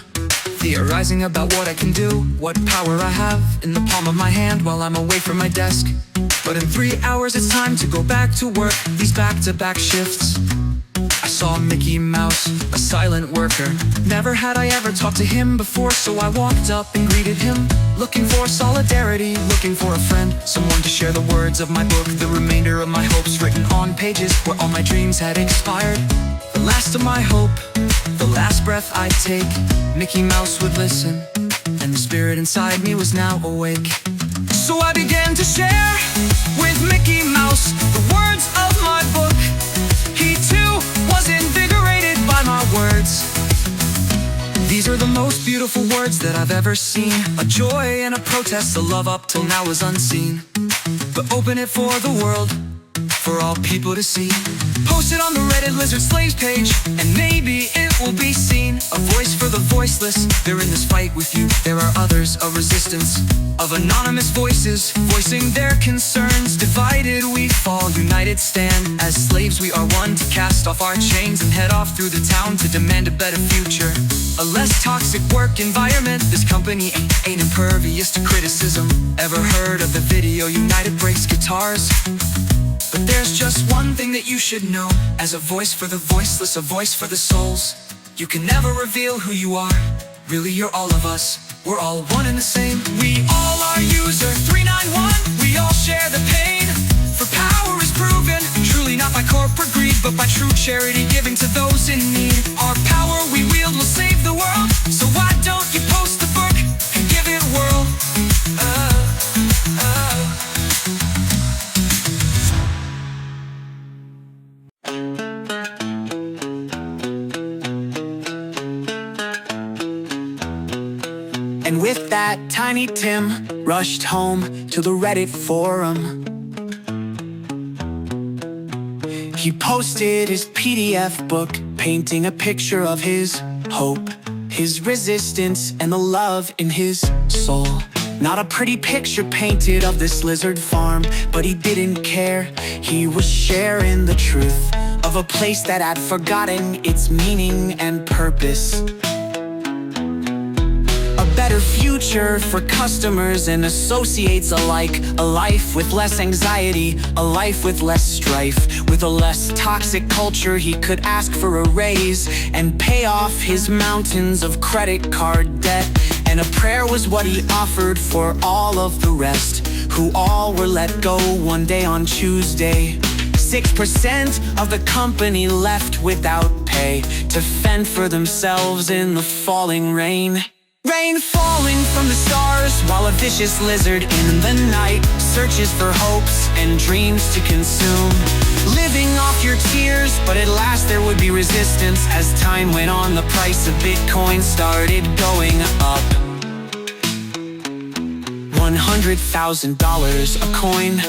theorizing about what I can do, what power I have in the palm of my hand while I'm away from my desk. But in 3 hours it's time to go back to work, these back-to-back shifts. I saw Mickey Mouse, a silent worker. Never had I ever talked to him before, so I walked up and greeted him, looking for solidarity, looking for a friend, someone to share the words of my book, the remainder of my hopes written on pages where all my dreams had expired. The last of my hope, the last breath I'd take, Mickey Mouse would listen, and the spirit inside me was now awake. So I began to share with Mickey Mouse the words of my book. He too was invigorated by my words. These are the most beautiful words that I've ever seen. A joy and a protest, a love up till now is unseen. But open it for the world, for all people to see. Post it on the Reddit Lizard Slaves page, and maybe it will be seen. A voice for the voiceless, they're in this fight with you. There are others, a resistance of anonymous voices, voicing their concerns. Divided we fall, united stand. As slaves we are one to cast off our chains and head off through the town to demand a better future. A less toxic work environment. This company ain't impervious to criticism. Ever heard of the video United Breaks Guitars? But there's just one thing that you should know. As a voice for the voiceless, a voice for the souls, you can never reveal who you are. Really, you're all of us. We're all one and the same. We all are user 391. We all share the pain. For power is proven, truly not by corporate greed, but by true charity, giving to those in need. Our power we wield will save the world. So why don't you post the book and give it a whirl? And with that, Tiny Tim rushed home to the Reddit forum. He posted his PDF book, painting a picture of his hope, his resistance, and the love in his soul. Not a pretty picture painted of this lizard farm, but he didn't care. He was sharing the truth of a place that had forgotten its meaning and purpose. A better future for customers and associates alike. A life with less anxiety, a life with less strife. With a less toxic culture, he could ask for a raise and pay off his mountains of credit card debt. And a prayer was what he offered for all of the rest, who all were let go one day on Tuesday. 6% of the company left without pay to fend for themselves in the falling rain. Rain falling from the stars while a vicious lizard in the night searches for hopes and dreams to consume. Living off your tears, but at last there would be resistance. As time went on, the price of Bitcoin started going up. $100,000 a coin.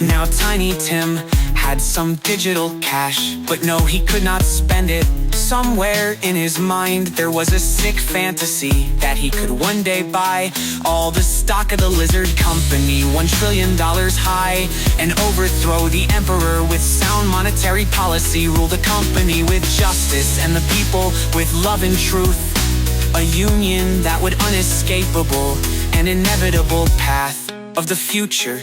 Now Tiny Tim had some digital cash, but no, he could not spend it. Somewhere in his mind there was a sick fantasy that he could one day buy all the stock of the Lizard Company, $1 trillion high, and overthrow the emperor with sound monetary policy, rule the company with justice and the people with love and truth. A union that would unescapable, an inevitable path of the future,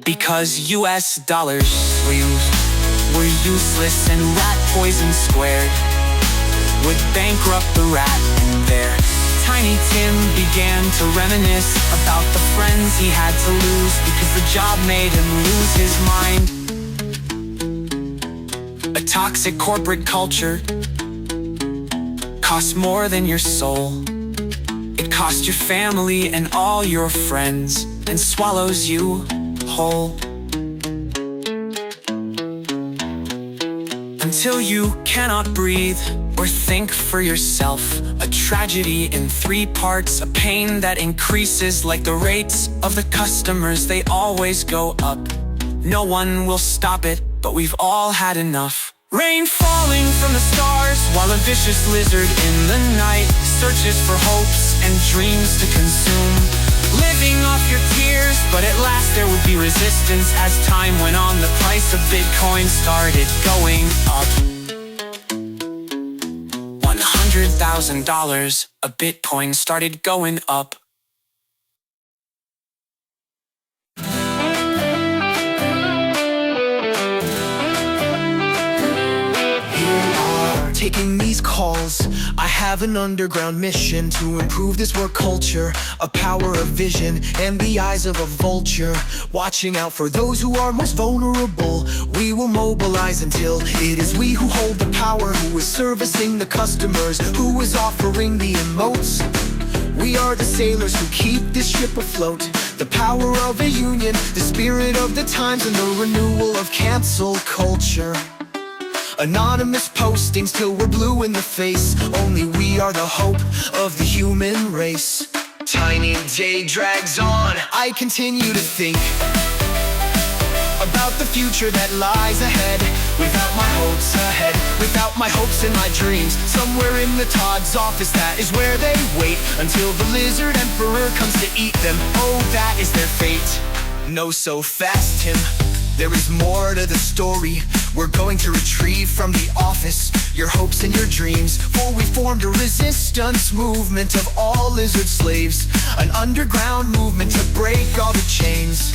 because US dollars were useless and rat poison squared would bankrupt the rat. And there Tiny Tim began to reminisce about the friends he had to lose because the job made him lose his mind. A toxic corporate culture costs more than your soul. It costs your family and all your friends and swallows you whole. Until you cannot breathe or think for yourself. A tragedy in 3 parts, a pain that increases like the rates of the customers, they always go up. No one will stop it, but we've all had enough. Rain falling from the stars while a vicious lizard in the night searches for hopes and dreams to consume. Living off your tears, but at last there would be resistance. As time went on, the price of Bitcoin started going up. $100,000 a Bitcoin started going up. Taking these calls, I have an underground mission to improve this work culture, a power of vision and the eyes of a vulture, watching out for those who are most vulnerable. We will mobilize until it is we who hold the power, who is servicing the customers, who is offering the emotes. We are the sailors who keep this ship afloat, the power of a union, the spirit of the times, and the renewal of cancel culture. Anonymous postings till we're blue in the face. Only we are the hope of the human race. Tiny day drags on. I continue to think about the future that lies ahead. Without my hopes ahead, without my hopes and my dreams, somewhere in the Todd's office, that is where they wait until the Lizard Emperor comes to eat them. Oh, that is their fate. No, so fast, Tim. There is more to the story. We're going to retrieve from the office your hopes and your dreams, for we formed a resistance movement of all lizard slaves, an underground movement to break all the chains.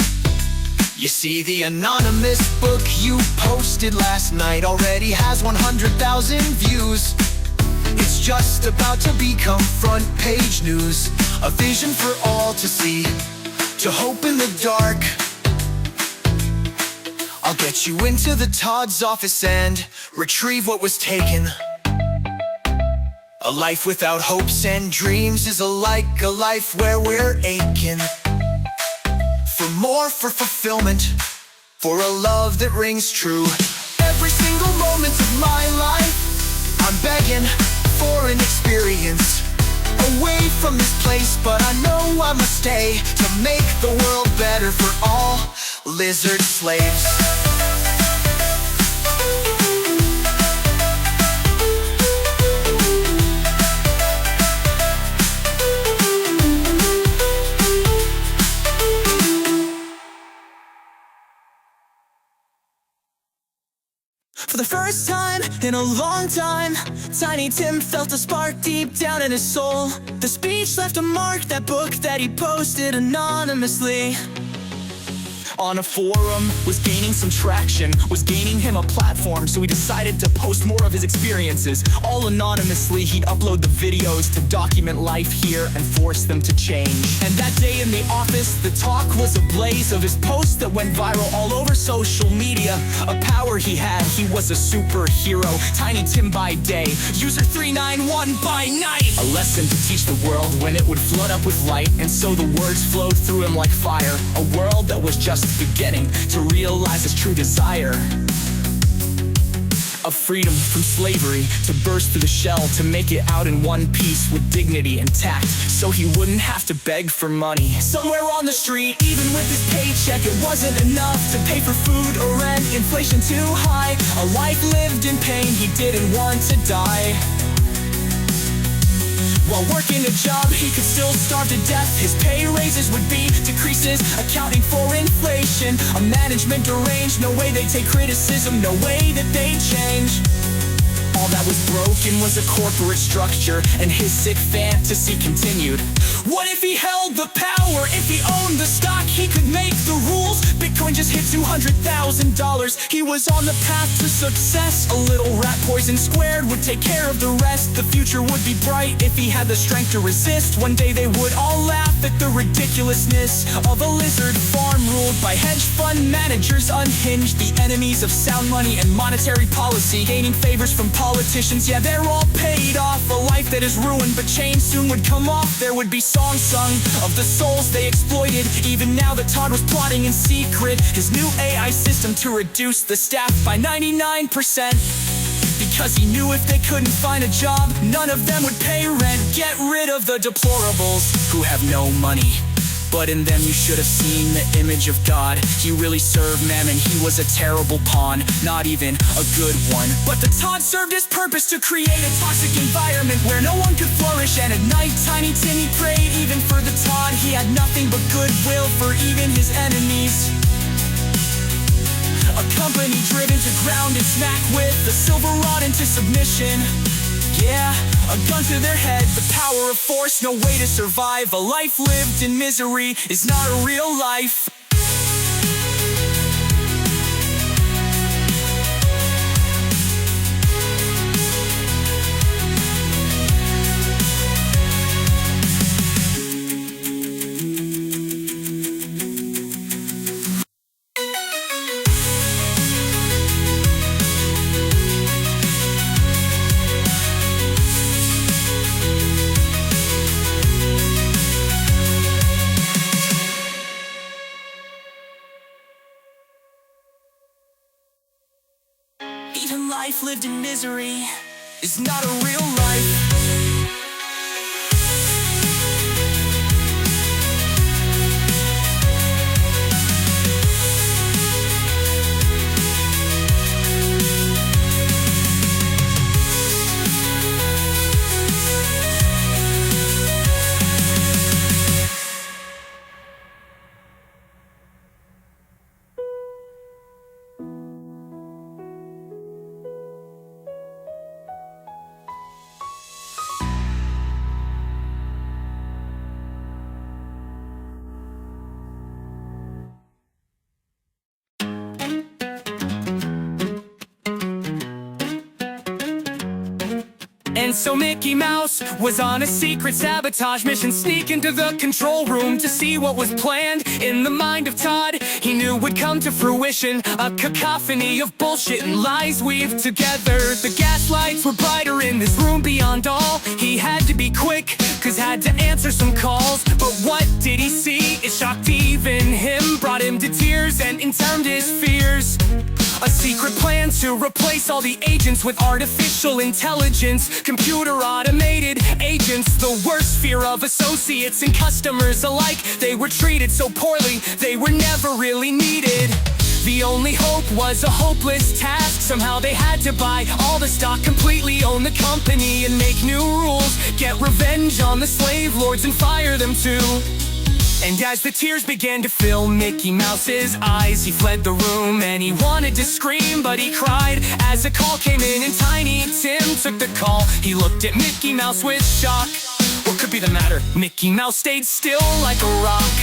You see, the anonymous book you posted last night already has 100,000 views. It's just about to become front page news, a vision for all to see, to hope in the dark. I'll get you into the Todd's office and retrieve what was taken. A life without hopes and dreams is like a life where we're aching for more, for fulfillment, for a love that rings true. Every single moment of my life, I'm begging for an experience away from this place, but I know I must stay to make the world better for all lizard slaves. For the first time in a long time, Tiny Tim felt a spark deep down in his soul. The speech left a mark, that book that he posted anonymously on a forum was gaining some traction, was gaining him a platform, so he decided to post more of his experiences. All anonymously, he'd upload the videos to document life here and force them to change. And that day in the office, the talk was ablaze of his posts that went viral all over social media. A power he had, he was a superhero. Tiny Tim by day, user 391 by night. A lesson to teach the world when it would flood up with light. And so the words flowed through him like fire. A world that was just beginning to realize his true desire. of freedom from slavery, to burst through the shell, to make it out in one piece with dignity and tact, so he wouldn't have to beg for money. Somewhere on the street, even with his paycheck, it wasn't enough to pay for food or rent, inflation too high, a life lived in pain, he didn't want to die. While working a job, he could still starve to death. His pay raises would be decreases, accounting for inflation. A management deranged, no way they take criticism, no way that they change. All that was broken was a corporate structure, and his sick fantasy continued. What if he held the power? If he owned the stock, he could make the rules. Bitcoin just hit $200,000. He was on the path to success. A little rat poison squared would take care of the rest. The future would be bright if he had the strength to resist. One day they would all laugh at the ridiculousness of a lizard farm ruled by hedge fund managers unhinged. The enemies of sound money and monetary policy, gaining favors from politicians, yeah, they're all paid off. A life that is ruined, but change soon would come off. There would be songs sung of the souls they exploited. Even now that Todd was plotting in secret his new AI system to reduce the staff by 99%, because he knew if they couldn't find a job, none of them would pay rent. Get rid of the deplorables who have no money, but in them you should have seen the image of God. He really served Mammon, he was a terrible pawn, not even a good one. But the Todd served his purpose to create a toxic environment where no one could flourish. And at night, Tiny Timmy prayed even for the Todd. He had nothing but goodwill for even his enemies. A company driven to ground and smack with the silver rod into submission. Yeah, a gun to their head, the power of force, no way to survive. A life lived in misery is not a real life. Even life lived in misery is not a real life. And so Mickey Mouse was on a secret sabotage mission, sneak into the control room to see what was planned in the mind of Todd. He knew would come to fruition, a cacophony of bullshit and lies weaved together. The gaslights were brighter in this room beyond all. He had to be quick, cause had to answer some calls. But what did he see? It shocked even him, brought him to tears and informed his fears. A secret plan to replace all the agents with artificial intelligence, computer automated agents. The worst fear of associates and customers alike. They were treated so poorly, they were never really needed. The only hope was a hopeless task. Somehow they had to buy all the stock, completely own the company and make new rules. Get revenge on the slave lords and fire them too. And as the tears began to fill Mickey Mouse's eyes, he fled the room and he wanted to scream, but he cried as a call came in and Tiny Tim took the call. He looked at Mickey Mouse with shock. What could be the matter? Mickey Mouse stayed still like a rock.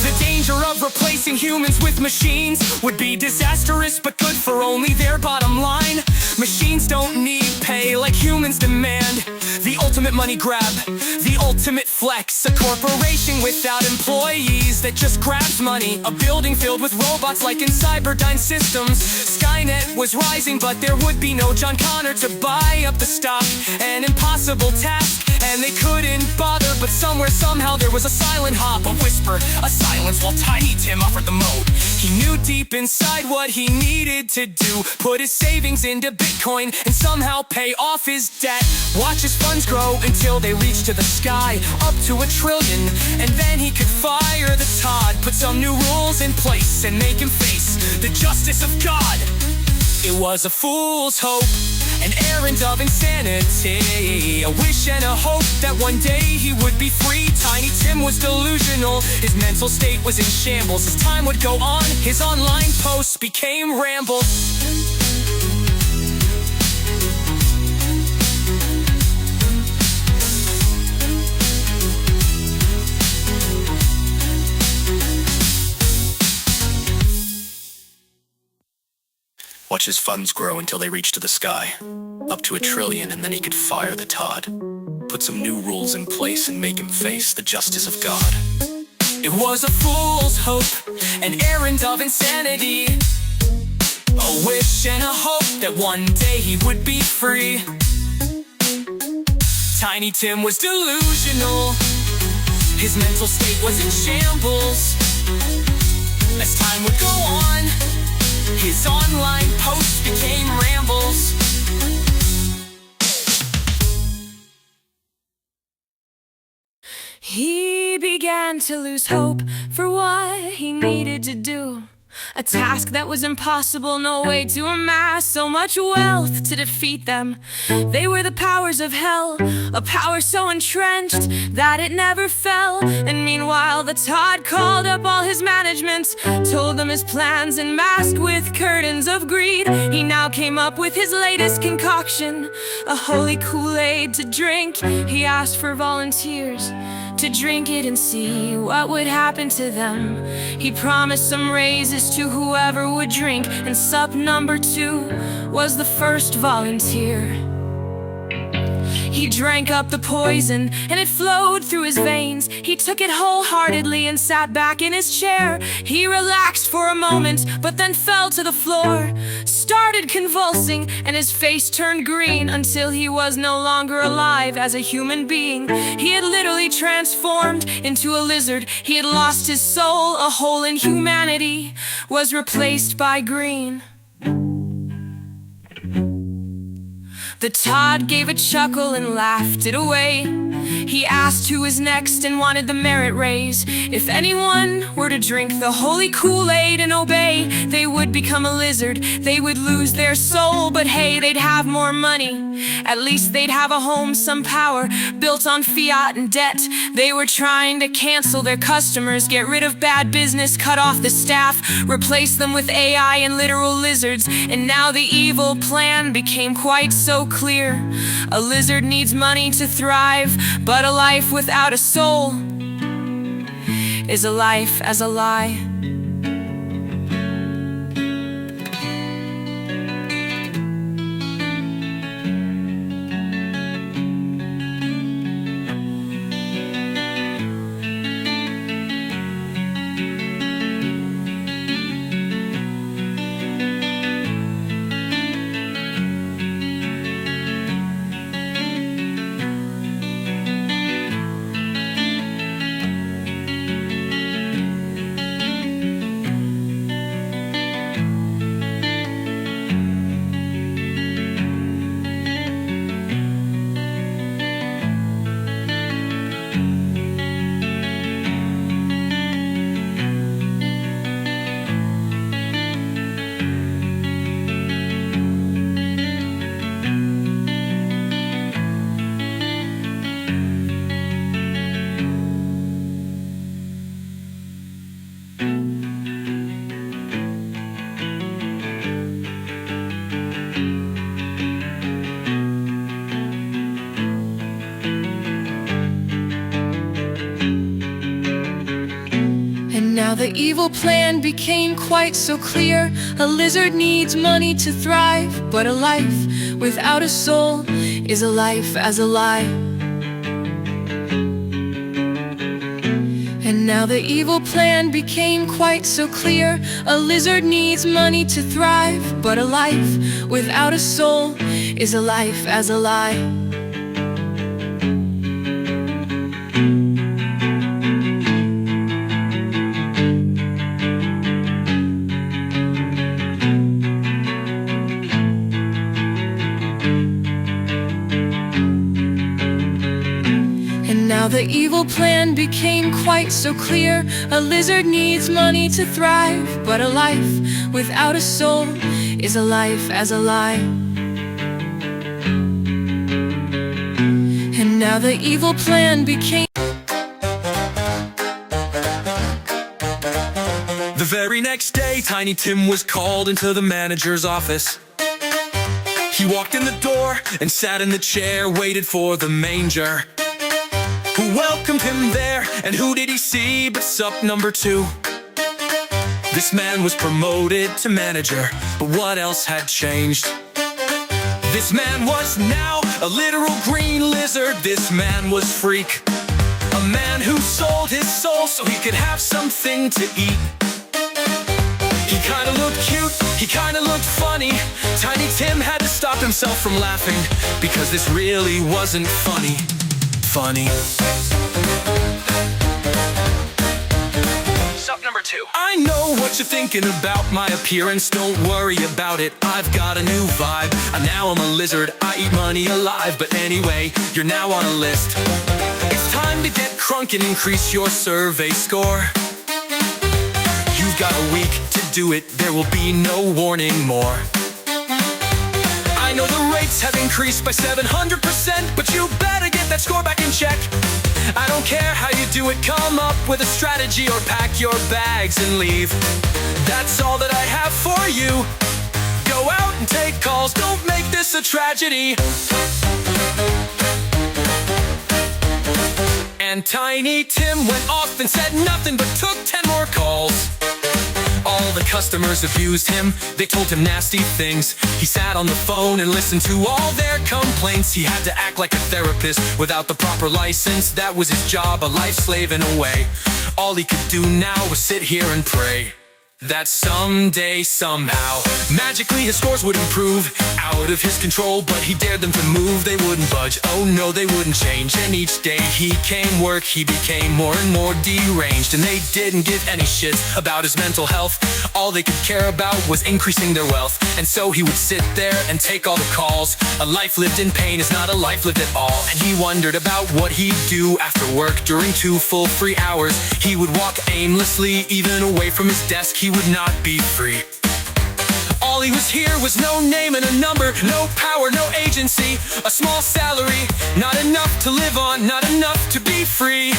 The danger of replacing humans with machines would be disastrous, but good for only their bottom line. Machines don't need pay like humans demand. The ultimate money grab, the ultimate flex. A corporation without employees that just grabs money. A building filled with robots like in Cyberdyne Systems. Skynet was rising, but there would be no John Connor to buy up the stock. An impossible task, and they couldn't bother. But somewhere, somehow, there was a silent hop, a whisper, a silence while Tiny Tim offered the moat. He knew deep inside what he needed to do, put his savings into Bitcoin and somehow pay off his debt. Watch his funds grow until they reached to the sky, up to $1 trillion, and then he could fire the Todd, put some new rules in place and make him face the justice of God. It was a fool's hope, an errand of insanity, a wish and a hope that one day he would be free. Tiny Tim was delusional, his mental state was in shambles. As time would go on, his online posts became rambles. Watch his funds grow until they reached to the sky, up to $1 trillion, and then he could fire the Todd, put some new rules in place and make him face the justice of God. It was a fool's hope, an errand of insanity, a wish and a hope that one day he would be free. Tiny Tim was delusional, his mental state was in shambles. As time would go on, his online posts became rambles. He began to lose hope for what he needed to do. A task that was impossible, no way to amass so much wealth to defeat them. They were the powers of hell, a power so entrenched that it never fell. And meanwhile the Todd called up all his management, told them his plans and masked with curtains of greed. He now came up with his latest concoction, a holy Kool-Aid to drink. He asked for volunteers to drink it and see what would happen to them. He promised some raises to whoever would drink, and sup number 2 was the first volunteer. He drank up the poison and it flowed through his veins. He took it wholeheartedly and sat back in his chair. He relaxed for a moment but then fell to the floor, started convulsing, and his face turned green until he was no longer alive as a human being. He had literally transformed into a lizard. He had lost his soul. A hole in humanity was replaced by green. The Todd gave a chuckle and laughed it away. He asked who was next and wanted the merit raise. If anyone were to drink the holy Kool-Aid and obey, they would become a lizard. They would lose their soul, but hey, they'd have more money. At least they'd have a home, some power, built on fiat and debt. They were trying to cancel their customers, get rid of bad business, cut off the staff, replace them with AI and literal lizards. And now the evil plan became quite so clear. A lizard needs money to thrive, but a life without a soul is a life as a lie. Now the evil plan became quite so clear. A lizard needs money to thrive, but a life without a soul is a life as a lie. And now the evil plan became quite so clear. A lizard needs money to thrive, but a life without a soul is a life as a lie. now the evil plan became quite so clear. A lizard needs money to thrive, but a life without a soul is a life as a lie. And now the evil plan became. The very next day, Tiny Tim was called into the manager's office. He walked in the door and sat in the chair, waited for the manger, who welcomed him there. And who did he see but sup number 2? This man was promoted to manager, but what else had changed? This man was now a literal green lizard. This man was Freak, a man who sold his soul so he could have something to eat. He kinda looked cute, he kinda looked funny. Tiny Tim had to stop himself from laughing, because this really wasn't funny. Sup number 2. I know what you're thinking about my appearance. Don't worry about it, I've got a new vibe. Now I'm a lizard, I eat money alive. But anyway, you're now on a list. It's time to get crunk and increase your survey score. You've got a week to do it, there will be no warning more. I know the rates have increased by 700%, but you better get that score back in check. I don't care how you do it, come up with a strategy or pack your bags and leave. That's all that I have for you. Go out and take calls, don't make this a tragedy. And Tiny Tim went off and said nothing but took 10 more calls. All the customers abused him, they told him nasty things. He sat on the phone and listened to all their complaints. He had to act like a therapist without the proper license. That was his job, a life slave in a way. All he could do now was sit here and pray that someday, somehow, magically his scores would improve. Out of his control, but he dared them to move. They wouldn't budge, oh no, they wouldn't change. And each day he came work, he became more and more deranged. And they didn't give any shits about his mental health. All they could care about was increasing their wealth. And so he would sit there and take all the calls. A life lived in pain is not a life lived at all. And he wondered about what he'd do after work. During 2 full free hours, he would walk aimlessly. Even away from his desk, he would not be free. All he was here was no name and a number, no power, no agency, a small salary, not enough to live on, not enough to be free.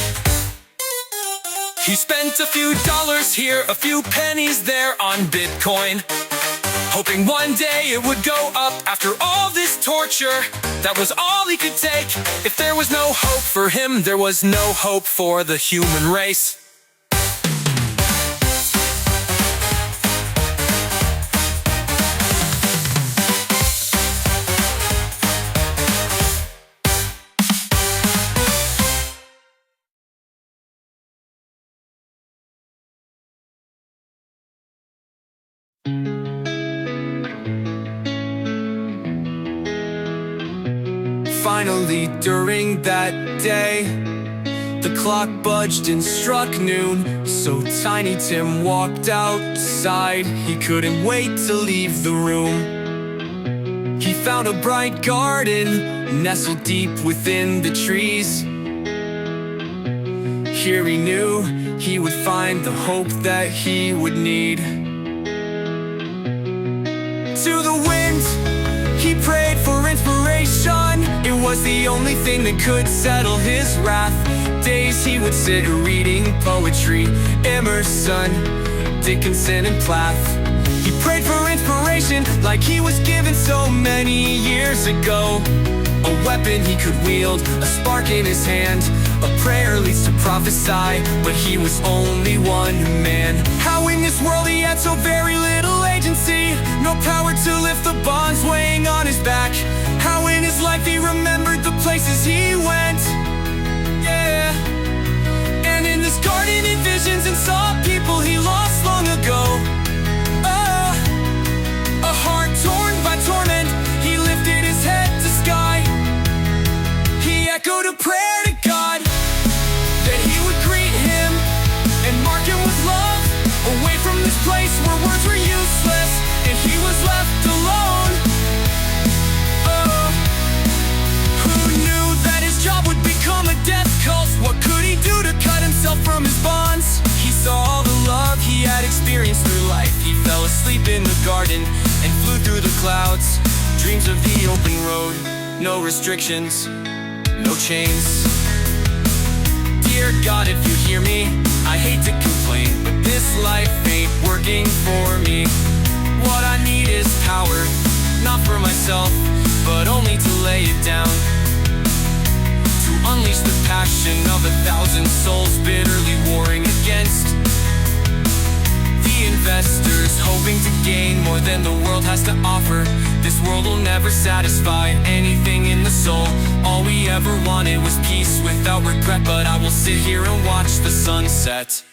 He spent a few dollars here, a few pennies there on Bitcoin, hoping one day it would go up. After all this torture, that was all he could take. If there was no hope for him, there was no hope for the human race. Finally, during that day, the clock budged and struck noon. So Tiny Tim walked outside. He couldn't wait to leave the room. He found a bright garden nestled deep within the trees. Here he knew he would find the hope that he would need. To the wind, he prayed for inspiration. It was the only thing that could settle his wrath. Days he would sit reading poetry, Emerson, Dickinson, and Plath. He prayed for inspiration like he was given so many years ago. A weapon he could wield, a spark in his hand. A prayer leads to prophesy, but he was only one man. How in this world he had so very little agency, no power to lift the bonds weighing on his back. How in his life he remembered the places he went, yeah. And in this garden he visions and saw people he lost long ago. A heart torn by torment, he lifted his head to sky. He echoed a prayer to God that he would greet him and mark him with love, away from this place where words were useless and he was left alone. Oh, who knew that his job would become a death cult? garden and flew through the clouds. Dreams of the open road, no restrictions, no chains. Dear God, if you hear me, I hate to complain, but this life ain't working for me. What I need is power, not for myself, but only to lay it down. To unleash the passion of 1,000 souls bitterly warring against the investors, hoping to gain more than the world has to offer. This world will never satisfy anything in the soul. All we ever wanted was peace without regret, but I will sit here and watch the sunset.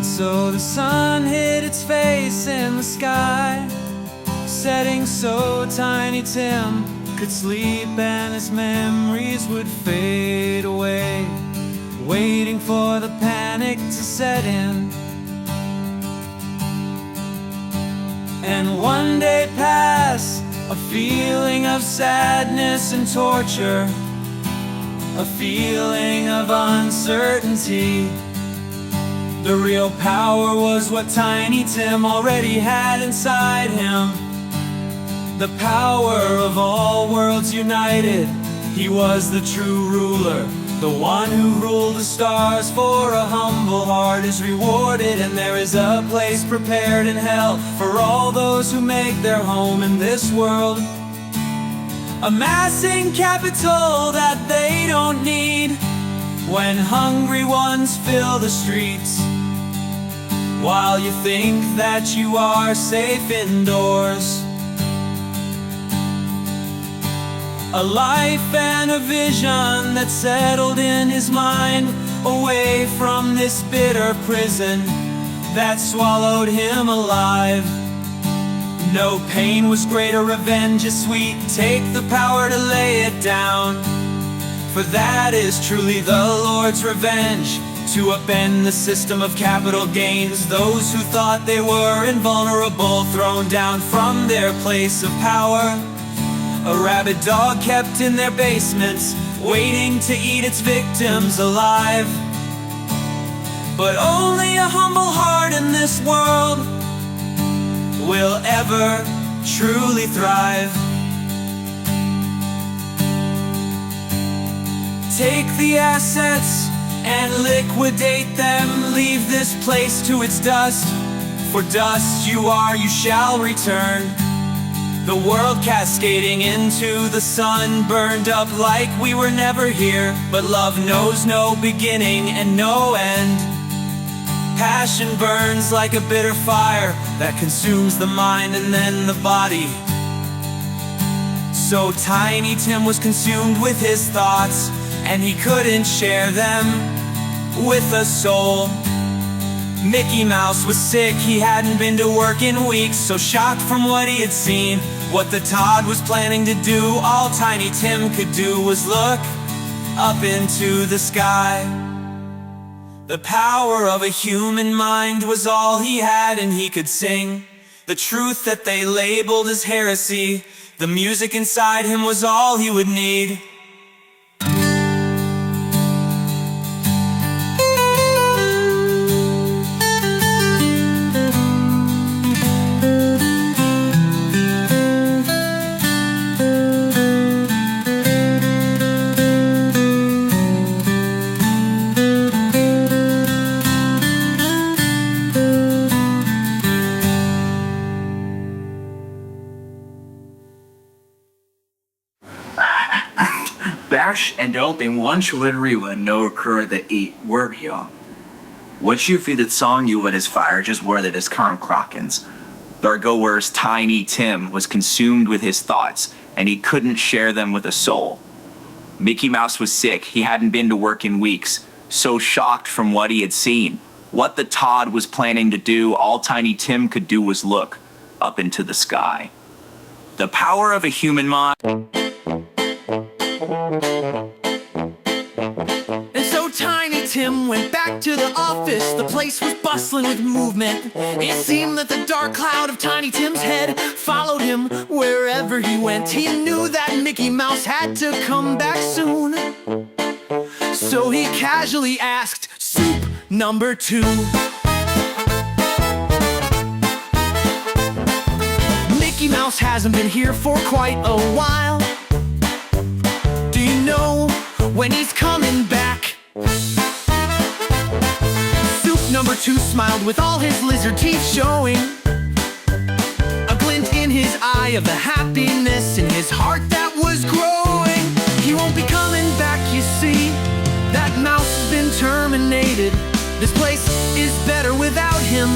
So the sun hid its face in the sky, setting so Tiny Tim could sleep and his memories would fade away, waiting for the panic to set in. And one day pass, a feeling of sadness and torture, a feeling of uncertainty. The real power was what Tiny Tim already had inside him. The power of all worlds united. He was the true ruler, the one who ruled the stars. For a humble heart is rewarded, and there is a place prepared in hell for all those who make their home in this world, amassing capital that they don't need. When hungry ones fill the streets, while you think that you are safe indoors. A life and a vision that settled in his mind, away from this bitter prison that swallowed him alive. No pain was greater, revenge is sweet. Take the power to lay it down, for that is truly the Lord's revenge, to upend the system of capital gains. Those who thought they were invulnerable, thrown down from their place of power. A rabid dog kept in their basements, waiting to eat its victims alive. But only a humble heart in this world will ever truly thrive. Take the assets and liquidate them. Leave this place to its dust, for dust you are, you shall return. The world cascading into the sun, burned up like we were never here. But love knows no beginning and no end. Passion burns like a bitter fire that consumes the mind and then the body. So Tiny Tim was consumed with his thoughts, and he couldn't share them with a soul. Mickey Mouse was sick, he hadn't been to work in weeks. So shocked from what he had seen, what the Todd was planning to do, all Tiny Tim could do was look up into the sky. The power of a human mind was all he had, and he could sing the truth that they labeled as heresy. The music inside him was all he would need. Bash and don't think one literally will no occur that eat work here. What you feed that song you with his fire just where that his current Krakens. Dargower's Tiny Tim was consumed with his thoughts, and he couldn't share them with a soul. Mickey Mouse was sick. He hadn't been to work in weeks, so shocked from what he had seen. What the Todd was planning to do, all Tiny Tim could do was look up into the sky. The power of a human mind. And so Tiny Tim went back to the office. The place was bustling with movement. It seemed that the dark cloud of Tiny Tim's head followed him wherever he went. He knew that Mickey Mouse had to come back soon. So he casually asked, "Soup number 2. Mickey Mouse hasn't been here for quite a while. Do you know when he's coming back?" Soup number 2 smiled with all his lizard teeth showing, a glint in his eye of the happiness in his heart that was growing. He won't be coming back, you see. That mouse has been terminated. This place is better without him.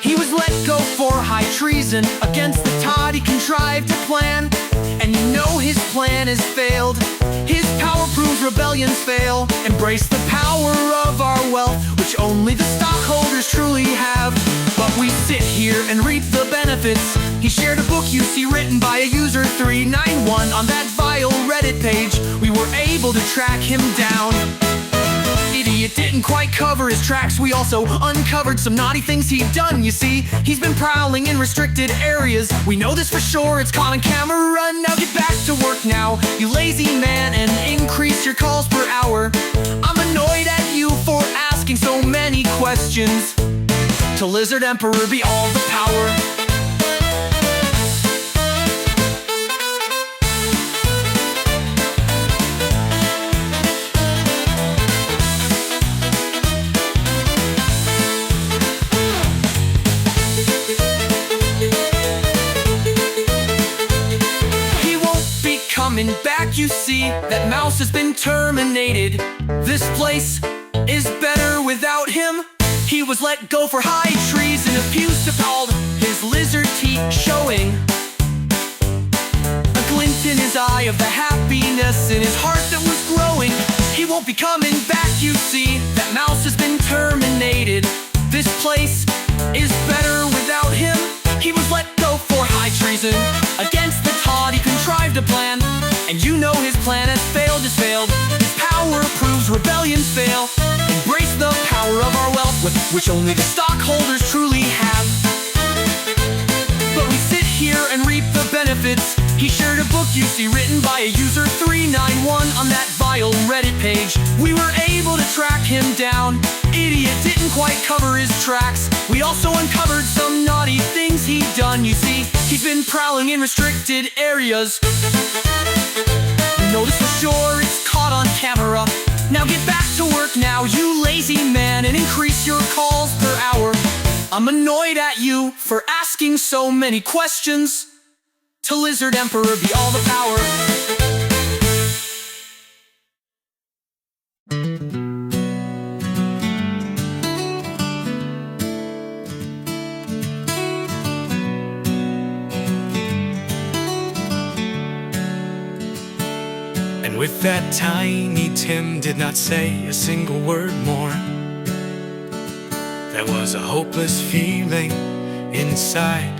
He was let go for high treason against the Todd he contrived to plan. And you know his plan has failed. His power proves rebellions fail. Embrace the power of our wealth, which only the stockholders truly have. But we sit here and reap the benefits. He shared a book you see written by a user 391 on that vile Reddit page. We were able to track him down. Idiot didn't quite cover his tracks. We also uncovered some naughty things he'd done. You see, he's been prowling in restricted areas. We know this for sure, it's caught on camera. Now get back to work now, you lazy man, and increase your calls per hour. I'm annoyed at you for asking so many questions. To Lizard Emperor be all the power. Coming back, you see, that mouse has been terminated. This place is better without him. He was let go for high treason, abuse appalled, his lizard teeth showing, a glint in his eye of the happiness in his heart that was growing. He won't be coming back, you see, that mouse has been terminated. This place is better without him. He was let go for high treason against the Todd he contrived a plan. And you know his plan has failed, has failed. His power proves rebellions fail. Embrace the power of our wealth, which only the stockholders truly have. But we sit here and reap the benefits. He shared a book you see written by a user 391 on that vile Reddit page. We were able to track him down. Idiot didn't quite cover his tracks. We also uncovered some naughty things he'd done. You see, he's been prowling in restricted areas. Notice for sure it's caught on camera. Now get back to work now, you lazy man, and increase your calls per hour. I'm annoyed at you for asking so many questions. To Lizard Emperor be all the power. And with that, Tiny Tim did not say a single word more. There was a hopeless feeling inside,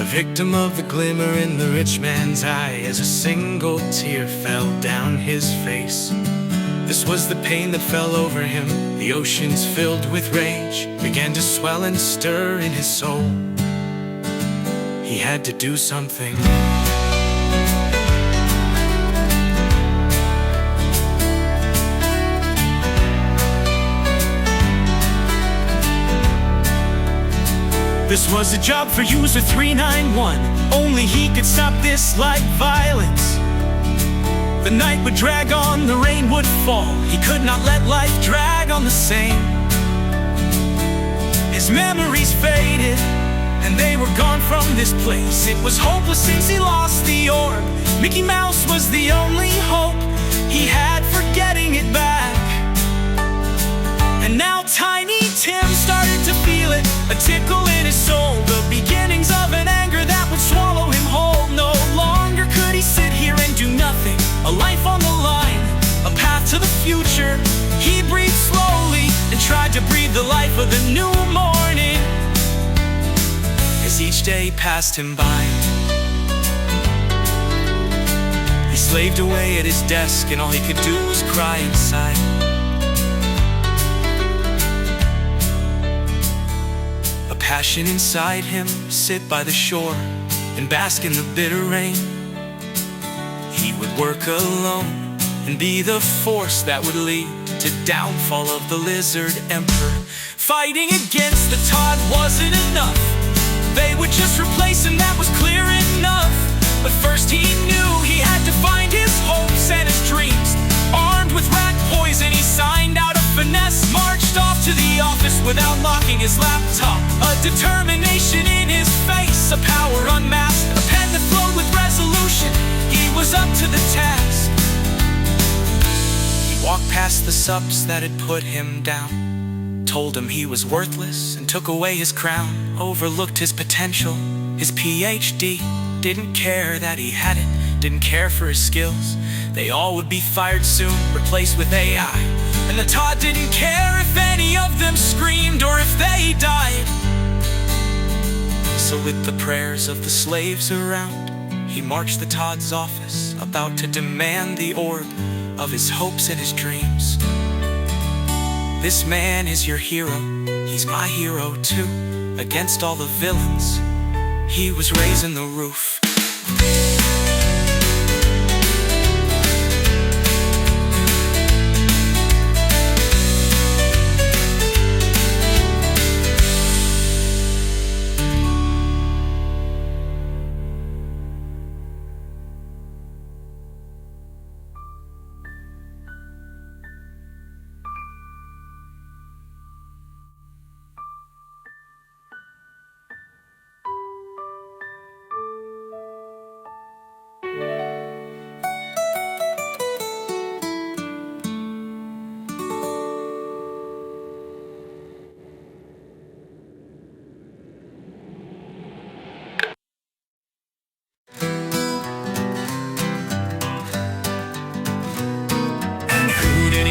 a victim of the glimmer in the rich man's eye, as a single tear fell down his face. This was the pain that fell over him. The oceans filled with rage began to swell and stir in his soul. He had to do something. This was a job for user 391. Only he could stop this like violence. The night would drag on, the rain would fall. He could not let life drag on the same. His memories faded, and they were gone from this place. It was hopeless since he lost the orb. Mickey Mouse was the only hope he had for getting it back. And now Tiny Tim started to feel it, a tickle in his soul, the beginnings of an anger that would swallow him whole. No longer could he sit here and do nothing, a life on the line, a path to the future. He breathed slowly and tried to breathe the life of the new morning as each day passed him by. He slaved away at his desk and all he could do was cry inside. A passion inside him sit by the shore and bask in the bitter rain. He would work alone and be the force that would lead to downfall of the lizard emperor. Fighting against the Todd wasn't enough. They would just replace him, that was clear enough. But first he knew he had to find his hopes and his dreams. Armed with rat poison, he signed out a finesse, marched off to the office without locking his laptop. A determination in his face, a power unmasked, a pen that flowed with resolution. He was up to the task. He walked past the subs that had put him down, told him he was worthless and took away his crown. Overlooked his potential, his PhD. Didn't care that he had it, didn't care for his skills. They all would be fired soon, replaced with AI. And the Todd didn't care if any of them screamed or if they died. So with the prayers of the slaves around, he marched the Todd's office, about to demand the orb of his hopes and his dreams. This man is your hero, he's my hero too. Against all the villains, he was raising the roof.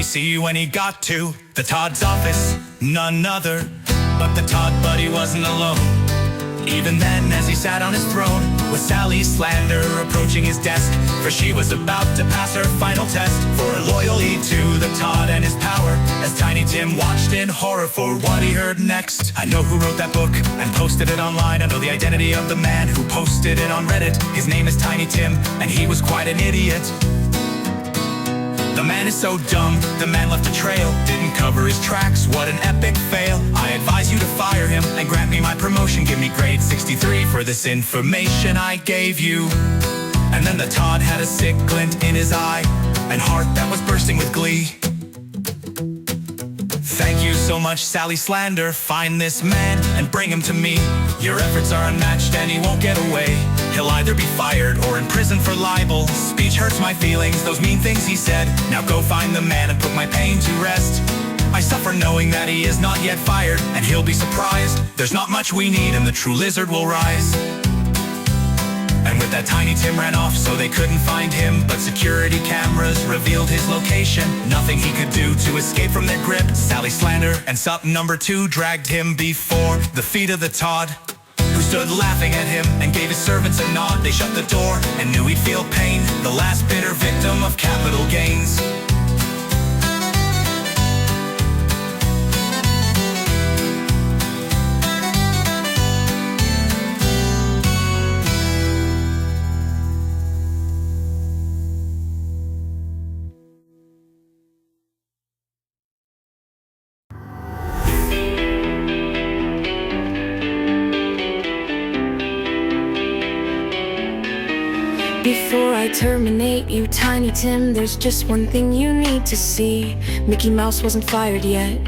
See when he got to the Todd's office, none other but the Todd buddy wasn't alone. Even then, as he sat on his throne, with Sally Slander approaching his desk, for she was about to pass her final test for loyalty to the Todd and his power, as Tiny Tim watched in horror for what he heard next. I know who wrote that book and posted it online. I know the identity of the man who posted it on Reddit. His name is Tiny Tim, and he was quite an idiot. The man is so dumb, the man left a trail, didn't cover his tracks, what an epic fail. I advise you to fire him and grant me my promotion. Give me grade 63 for this information I gave you. And then the Todd had a sick glint in his eye, and heart that was bursting with glee. Thank you so much, Sally Slander. Find this man and bring him to me. Your efforts are unmatched and he won't get away. He'll either be fired or in prison for libel. Speech hurts my feelings, those mean things he said. Now go find the man and put my pain to rest. I suffer knowing that he is not yet fired, and he'll be surprised. There's not much we need and the true lizard will rise. And with that, Tiny Tim ran off so they couldn't find him. But security cameras revealed his location. Nothing he could do to escape from their grip. Sally Slander and Sup number 2 dragged him before the feet of the Todd, who stood laughing at him and gave his servants a nod. They shut the door and knew he'd feel pain, the last bitter victim of capital gains. Before I terminate you, Tiny Tim, there's just one thing you need to see. Mickey Mouse wasn't fired yet,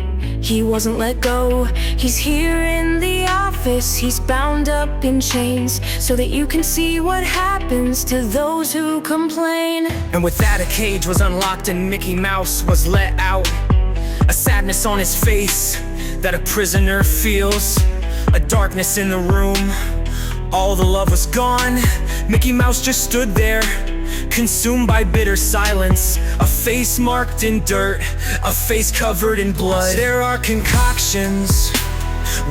he wasn't let go. He's here in the office, he's bound up in chains, so that you can see what happens to those who complain. And with that, a cage was unlocked and Mickey Mouse was let out. a sadness on his face that a prisoner feels, a darkness in the room. All the love was gone. Mickey Mouse just stood there, consumed by bitter silence. A face marked in dirt, a face covered in blood. There are concoctions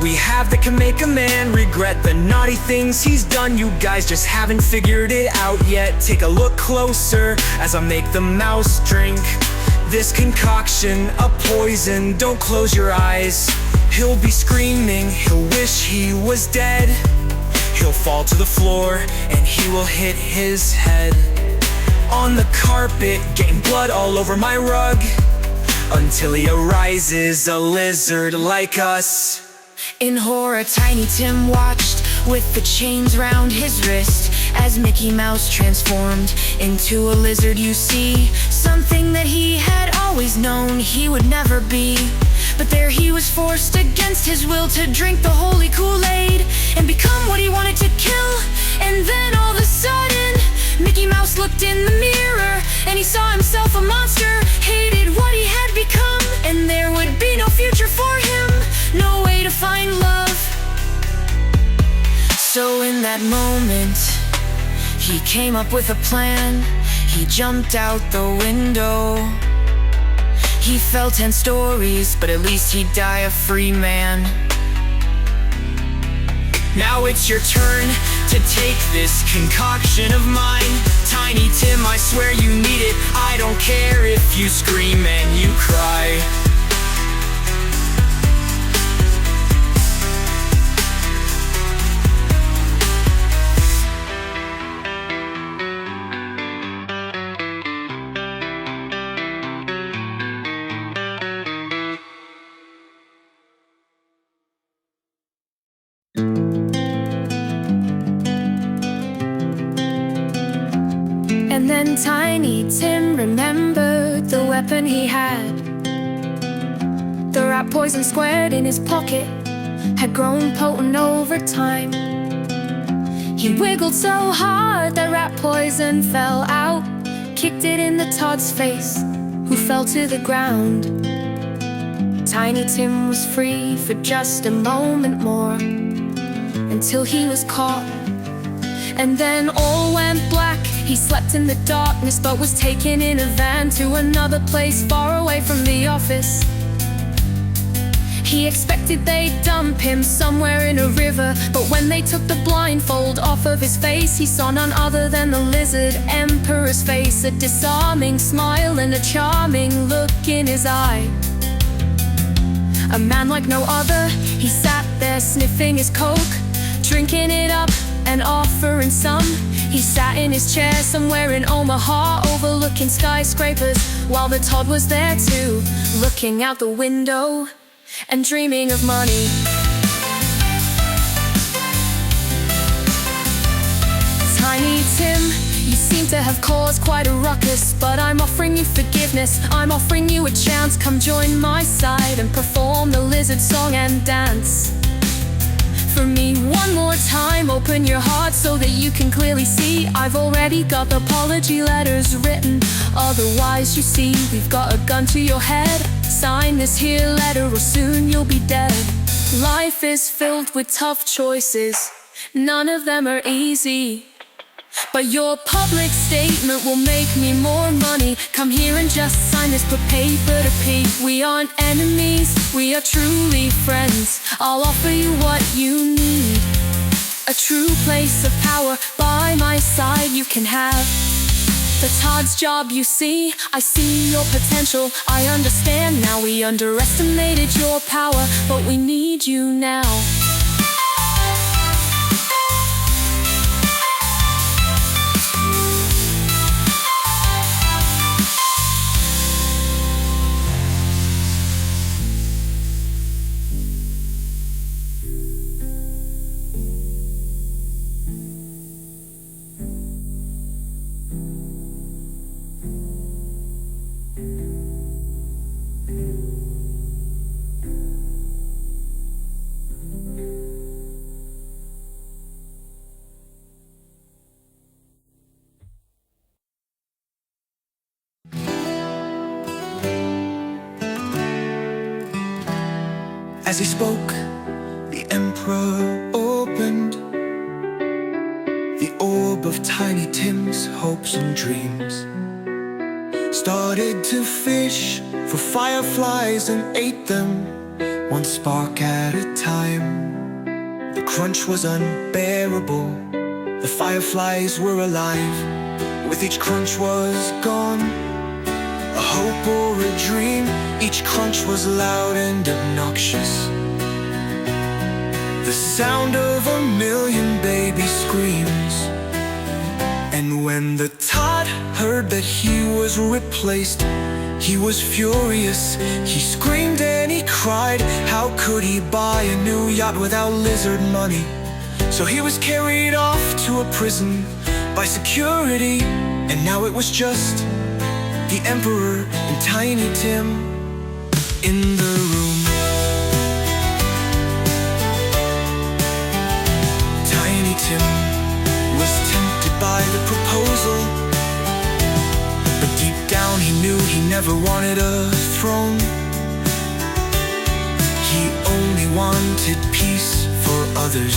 we have that can make a man regret the naughty things he's done. You guys just haven't figured it out yet. Take a look closer as I make the mouse drink this concoction, a poison. Don't close your eyes. He'll be screaming, he'll wish he was dead. He'll fall to the floor and he will hit his head on the carpet, getting blood all over my rug, until he arises a lizard like us. In horror, Tiny Tim watched with the chains round his wrist as Mickey Mouse transformed into a lizard. You see, something that he had always known he would never be. But there he was, forced against his will to drink the holy Kool-Aid and become what he wanted to kill. And then all of a sudden, Mickey Mouse looked in the mirror and he saw himself a monster, hated what he had become, and there would be no future for him, no way to find love. So in that moment, he came up with a plan. He jumped out the window. He fell 10 stories, but at least he'd die a free man. Now it's your turn to take this concoction of mine. Tiny Tim, I swear you need it. I don't care if you scream and you cry. And then Tiny Tim remembered the weapon he had. The rat poison squared in his pocket had grown potent over time. He wiggled so hard that rat poison fell out, kicked it in the Todd's face, who fell to the ground. Tiny Tim was free for just a moment more, until he was caught. And then all went black. He slept in the darkness, but was taken in a van to another place far away from the office. He expected they'd dump him somewhere in a river, but when they took the blindfold off of his face, he saw none other than the lizard emperor's face. A disarming smile and a charming look in his eye. A man like no other, he sat there sniffing his coke, drinking it up and offering some. He sat in his chair somewhere in Omaha, overlooking skyscrapers, while the Todd was there too, looking out the window and dreaming of money. Tiny Tim, you seem to have caused quite a ruckus, but I'm offering you forgiveness. I'm offering you a chance. Come join my side and perform the lizard song and dance. For me, one more time, open your heart so that you can clearly see. I've already got the apology letters written. Otherwise, you see, we've got a gun to your head. Sign this here letter or soon you'll be dead. Life is filled with tough choices, none of them are easy. But your public statement will make me more money. Come here and just sign this, put paper to pee. We aren't enemies, we are truly friends. I'll offer you what you need, a true place of power. By my side you can have the Todd's job, you see. I see your potential, I understand now. We underestimated your power, but we need you now. As he spoke, the emperor opened the orb of Tiny Tim's hopes and dreams. Started to fish for fireflies and ate them, one spark at a time. The crunch was unbearable, the fireflies were alive. With each crunch was gone a hope or a dream. Each crunch was loud and obnoxious, the sound of a million baby screams. And when the Todd heard that he was replaced, he was furious. He screamed and he cried. How could he buy a new yacht without lizard money? So he was carried off to a prison by security. And now it was just the Emperor and Tiny Tim in the room. Tiny Tim was tempted by the proposal, but deep down he knew he never wanted a throne. He only wanted peace for others.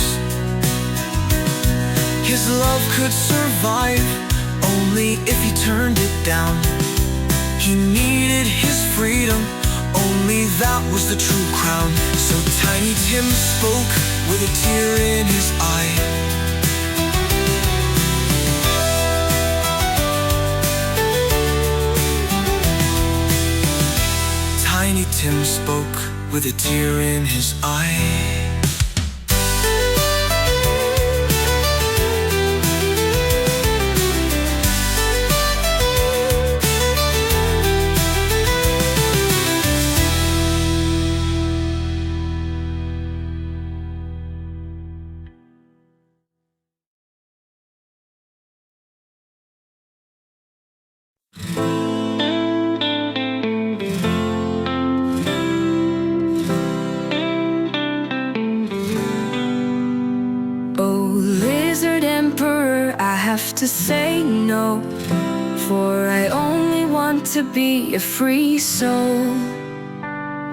His love could survive only if he turned it down. He needed his freedom, only that was the true crown. So Tiny Tim spoke with a tear in his eye. Tiny Tim spoke with a tear in his eye. To say no, for I only want to be a free soul.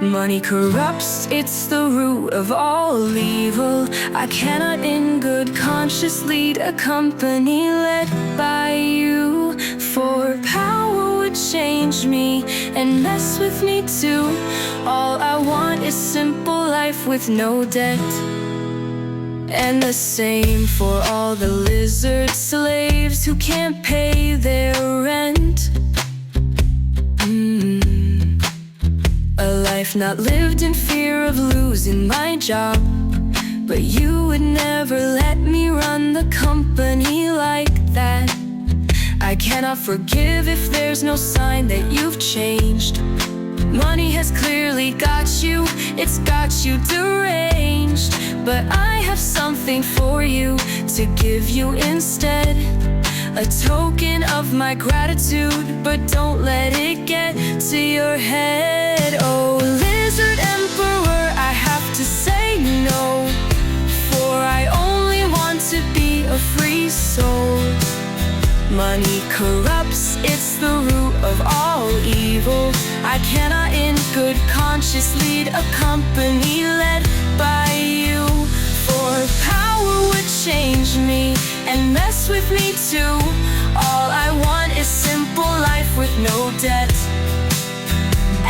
Money corrupts, it's the root of all evil. I cannot in good conscience lead a company led by you, for power would change me and mess with me too. All I want is simple life with no debt. And the same for all the lizard slaves who can't pay their rent. A life not lived in fear of losing my job, but you would never let me run the company like that. I cannot forgive if there's no sign that you've changed. Money has clearly got you, it's got you deranged. But I have something for you to give you instead, a token of my gratitude, but don't let it get to your head. Oh, Lizard Emperor, I have to say no, for I only want to be a free soul. Money corrupts, it's the root of all evil. I cannot in good conscience lead a company led by you, for power would change me and mess with me too. All I want is simple life with no debt.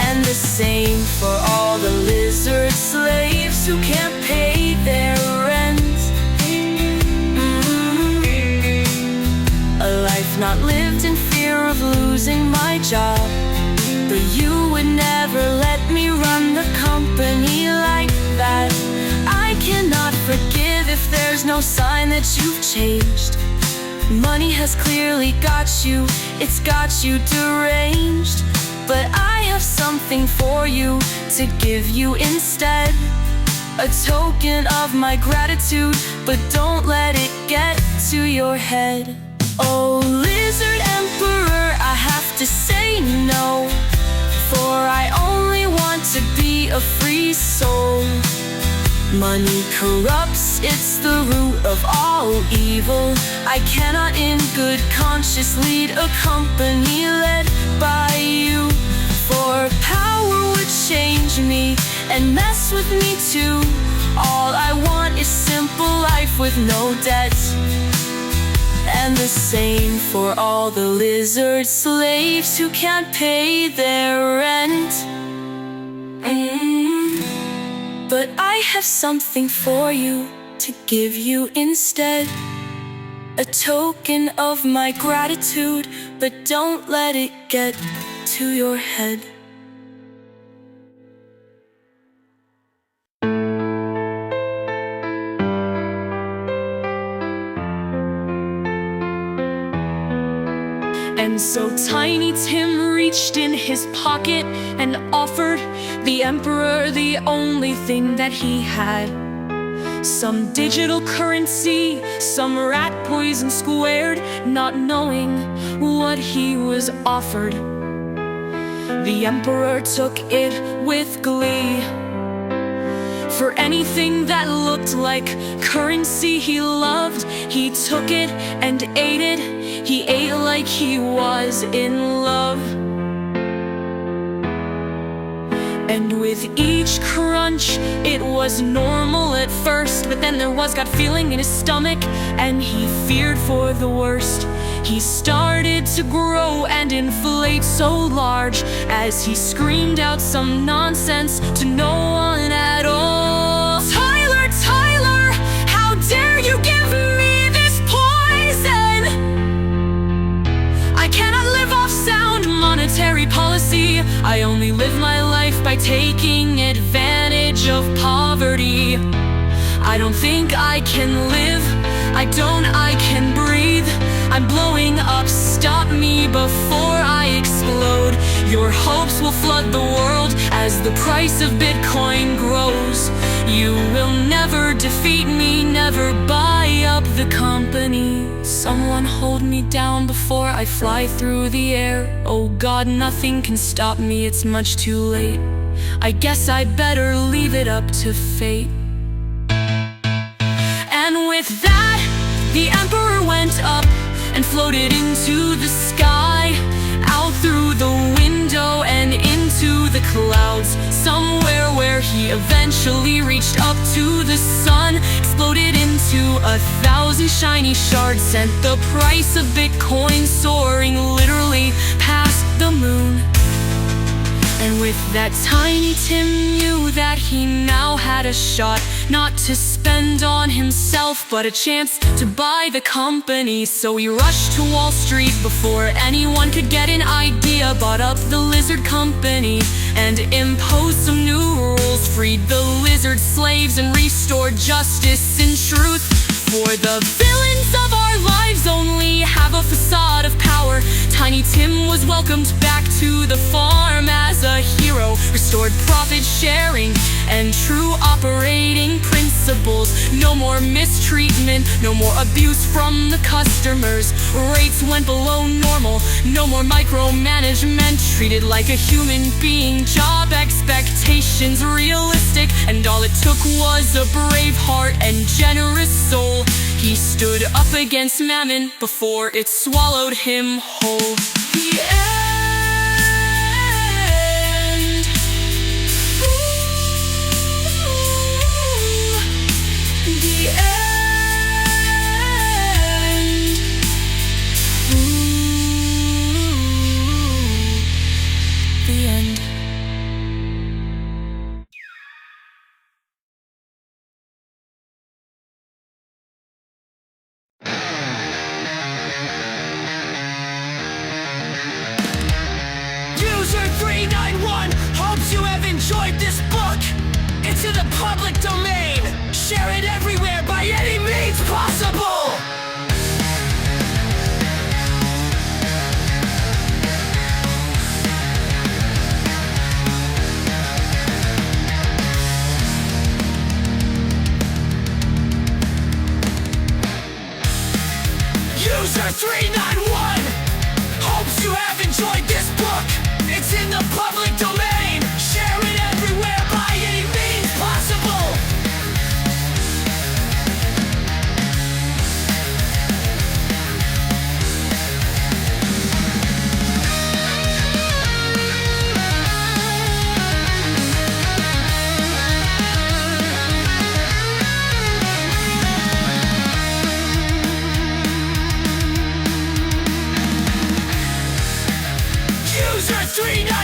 And the same for all the lizard slaves who can't pay their rent. A life not lived in fear of losing my job, but you would never let me run the company like that. I cannot forgive if there's no sign that you've changed. Money has clearly got you, it's got you deranged. But I have something for you to give you instead, a token of my gratitude, but don't let it get to your head. Oh, Lizard Emperor, I have to say no, for I only want to be a free soul. Money corrupts, it's the root of all evil. I cannot in good conscience lead a company led by you, for power would change me and mess with me too. All I want is simple life with no debt, and the same for all the lizard slaves who can't pay their rent. But I have something for you to give you instead, a token of my gratitude, but don't let it get to your head. And so Tiny Tim reached in his pocket and offered the Emperor the only thing that he had. Some digital currency, some rat poison squared, not knowing what he was offered. The Emperor took it with glee. For anything that looked like currency he loved, he took it and ate it. He ate like he was in love. And with each crunch, it was normal at first, but then there was gut feeling in his stomach, and he feared for the worst. He started to grow and inflate so large, as he screamed out some nonsense to no one at all. Tyler, Tyler, how dare you give me this poison? I cannot live off sound monetary policy. I only live my life by taking advantage of poverty. I don't think I can live, I can breathe. I'm blowing up, stop me before I explode. Your hopes will flood the world as the price of Bitcoin grows. You will never defeat me, never buy up the company. Someone hold me down before I fly through the air. Oh God, nothing can stop me, it's much too late. I guess I better leave it up to fate. And with that, the Emperor went up and floated into the sky, out through the window and into the clouds, somewhere where he eventually reached up to the sun, exploded into 1,000 shiny shards, sent the price of Bitcoin soaring literally past the moon. And with that, Tiny Tim knew that he now had a shot, not to spend on himself, but a chance to buy the company. So he rushed to Wall Street before anyone could get an idea, bought up the lizard company and imposed some new rules, freed the lizard slaves and restored justice and truth. For the villains of our lives only have a facade of power. Tiny Tim was welcomed back to the farm as a hero, restored profit sharing and true operating principles. No more mistreatment, no more abuse from the customers. Rates went below normal, no more micromanagement. Treated like a human being, job expectations realistic, and all it took was a brave heart and generous soul. He stood up against mammon before it swallowed him whole. The end. Ooh, the end. Ooh, the end. User 391 hopes you have enjoyed this book. It's in the public domain. Share it everywhere by any means possible. User 391 hopes you have enjoyed this book. It's in the public domain. Share it everywhere by any means possible. street.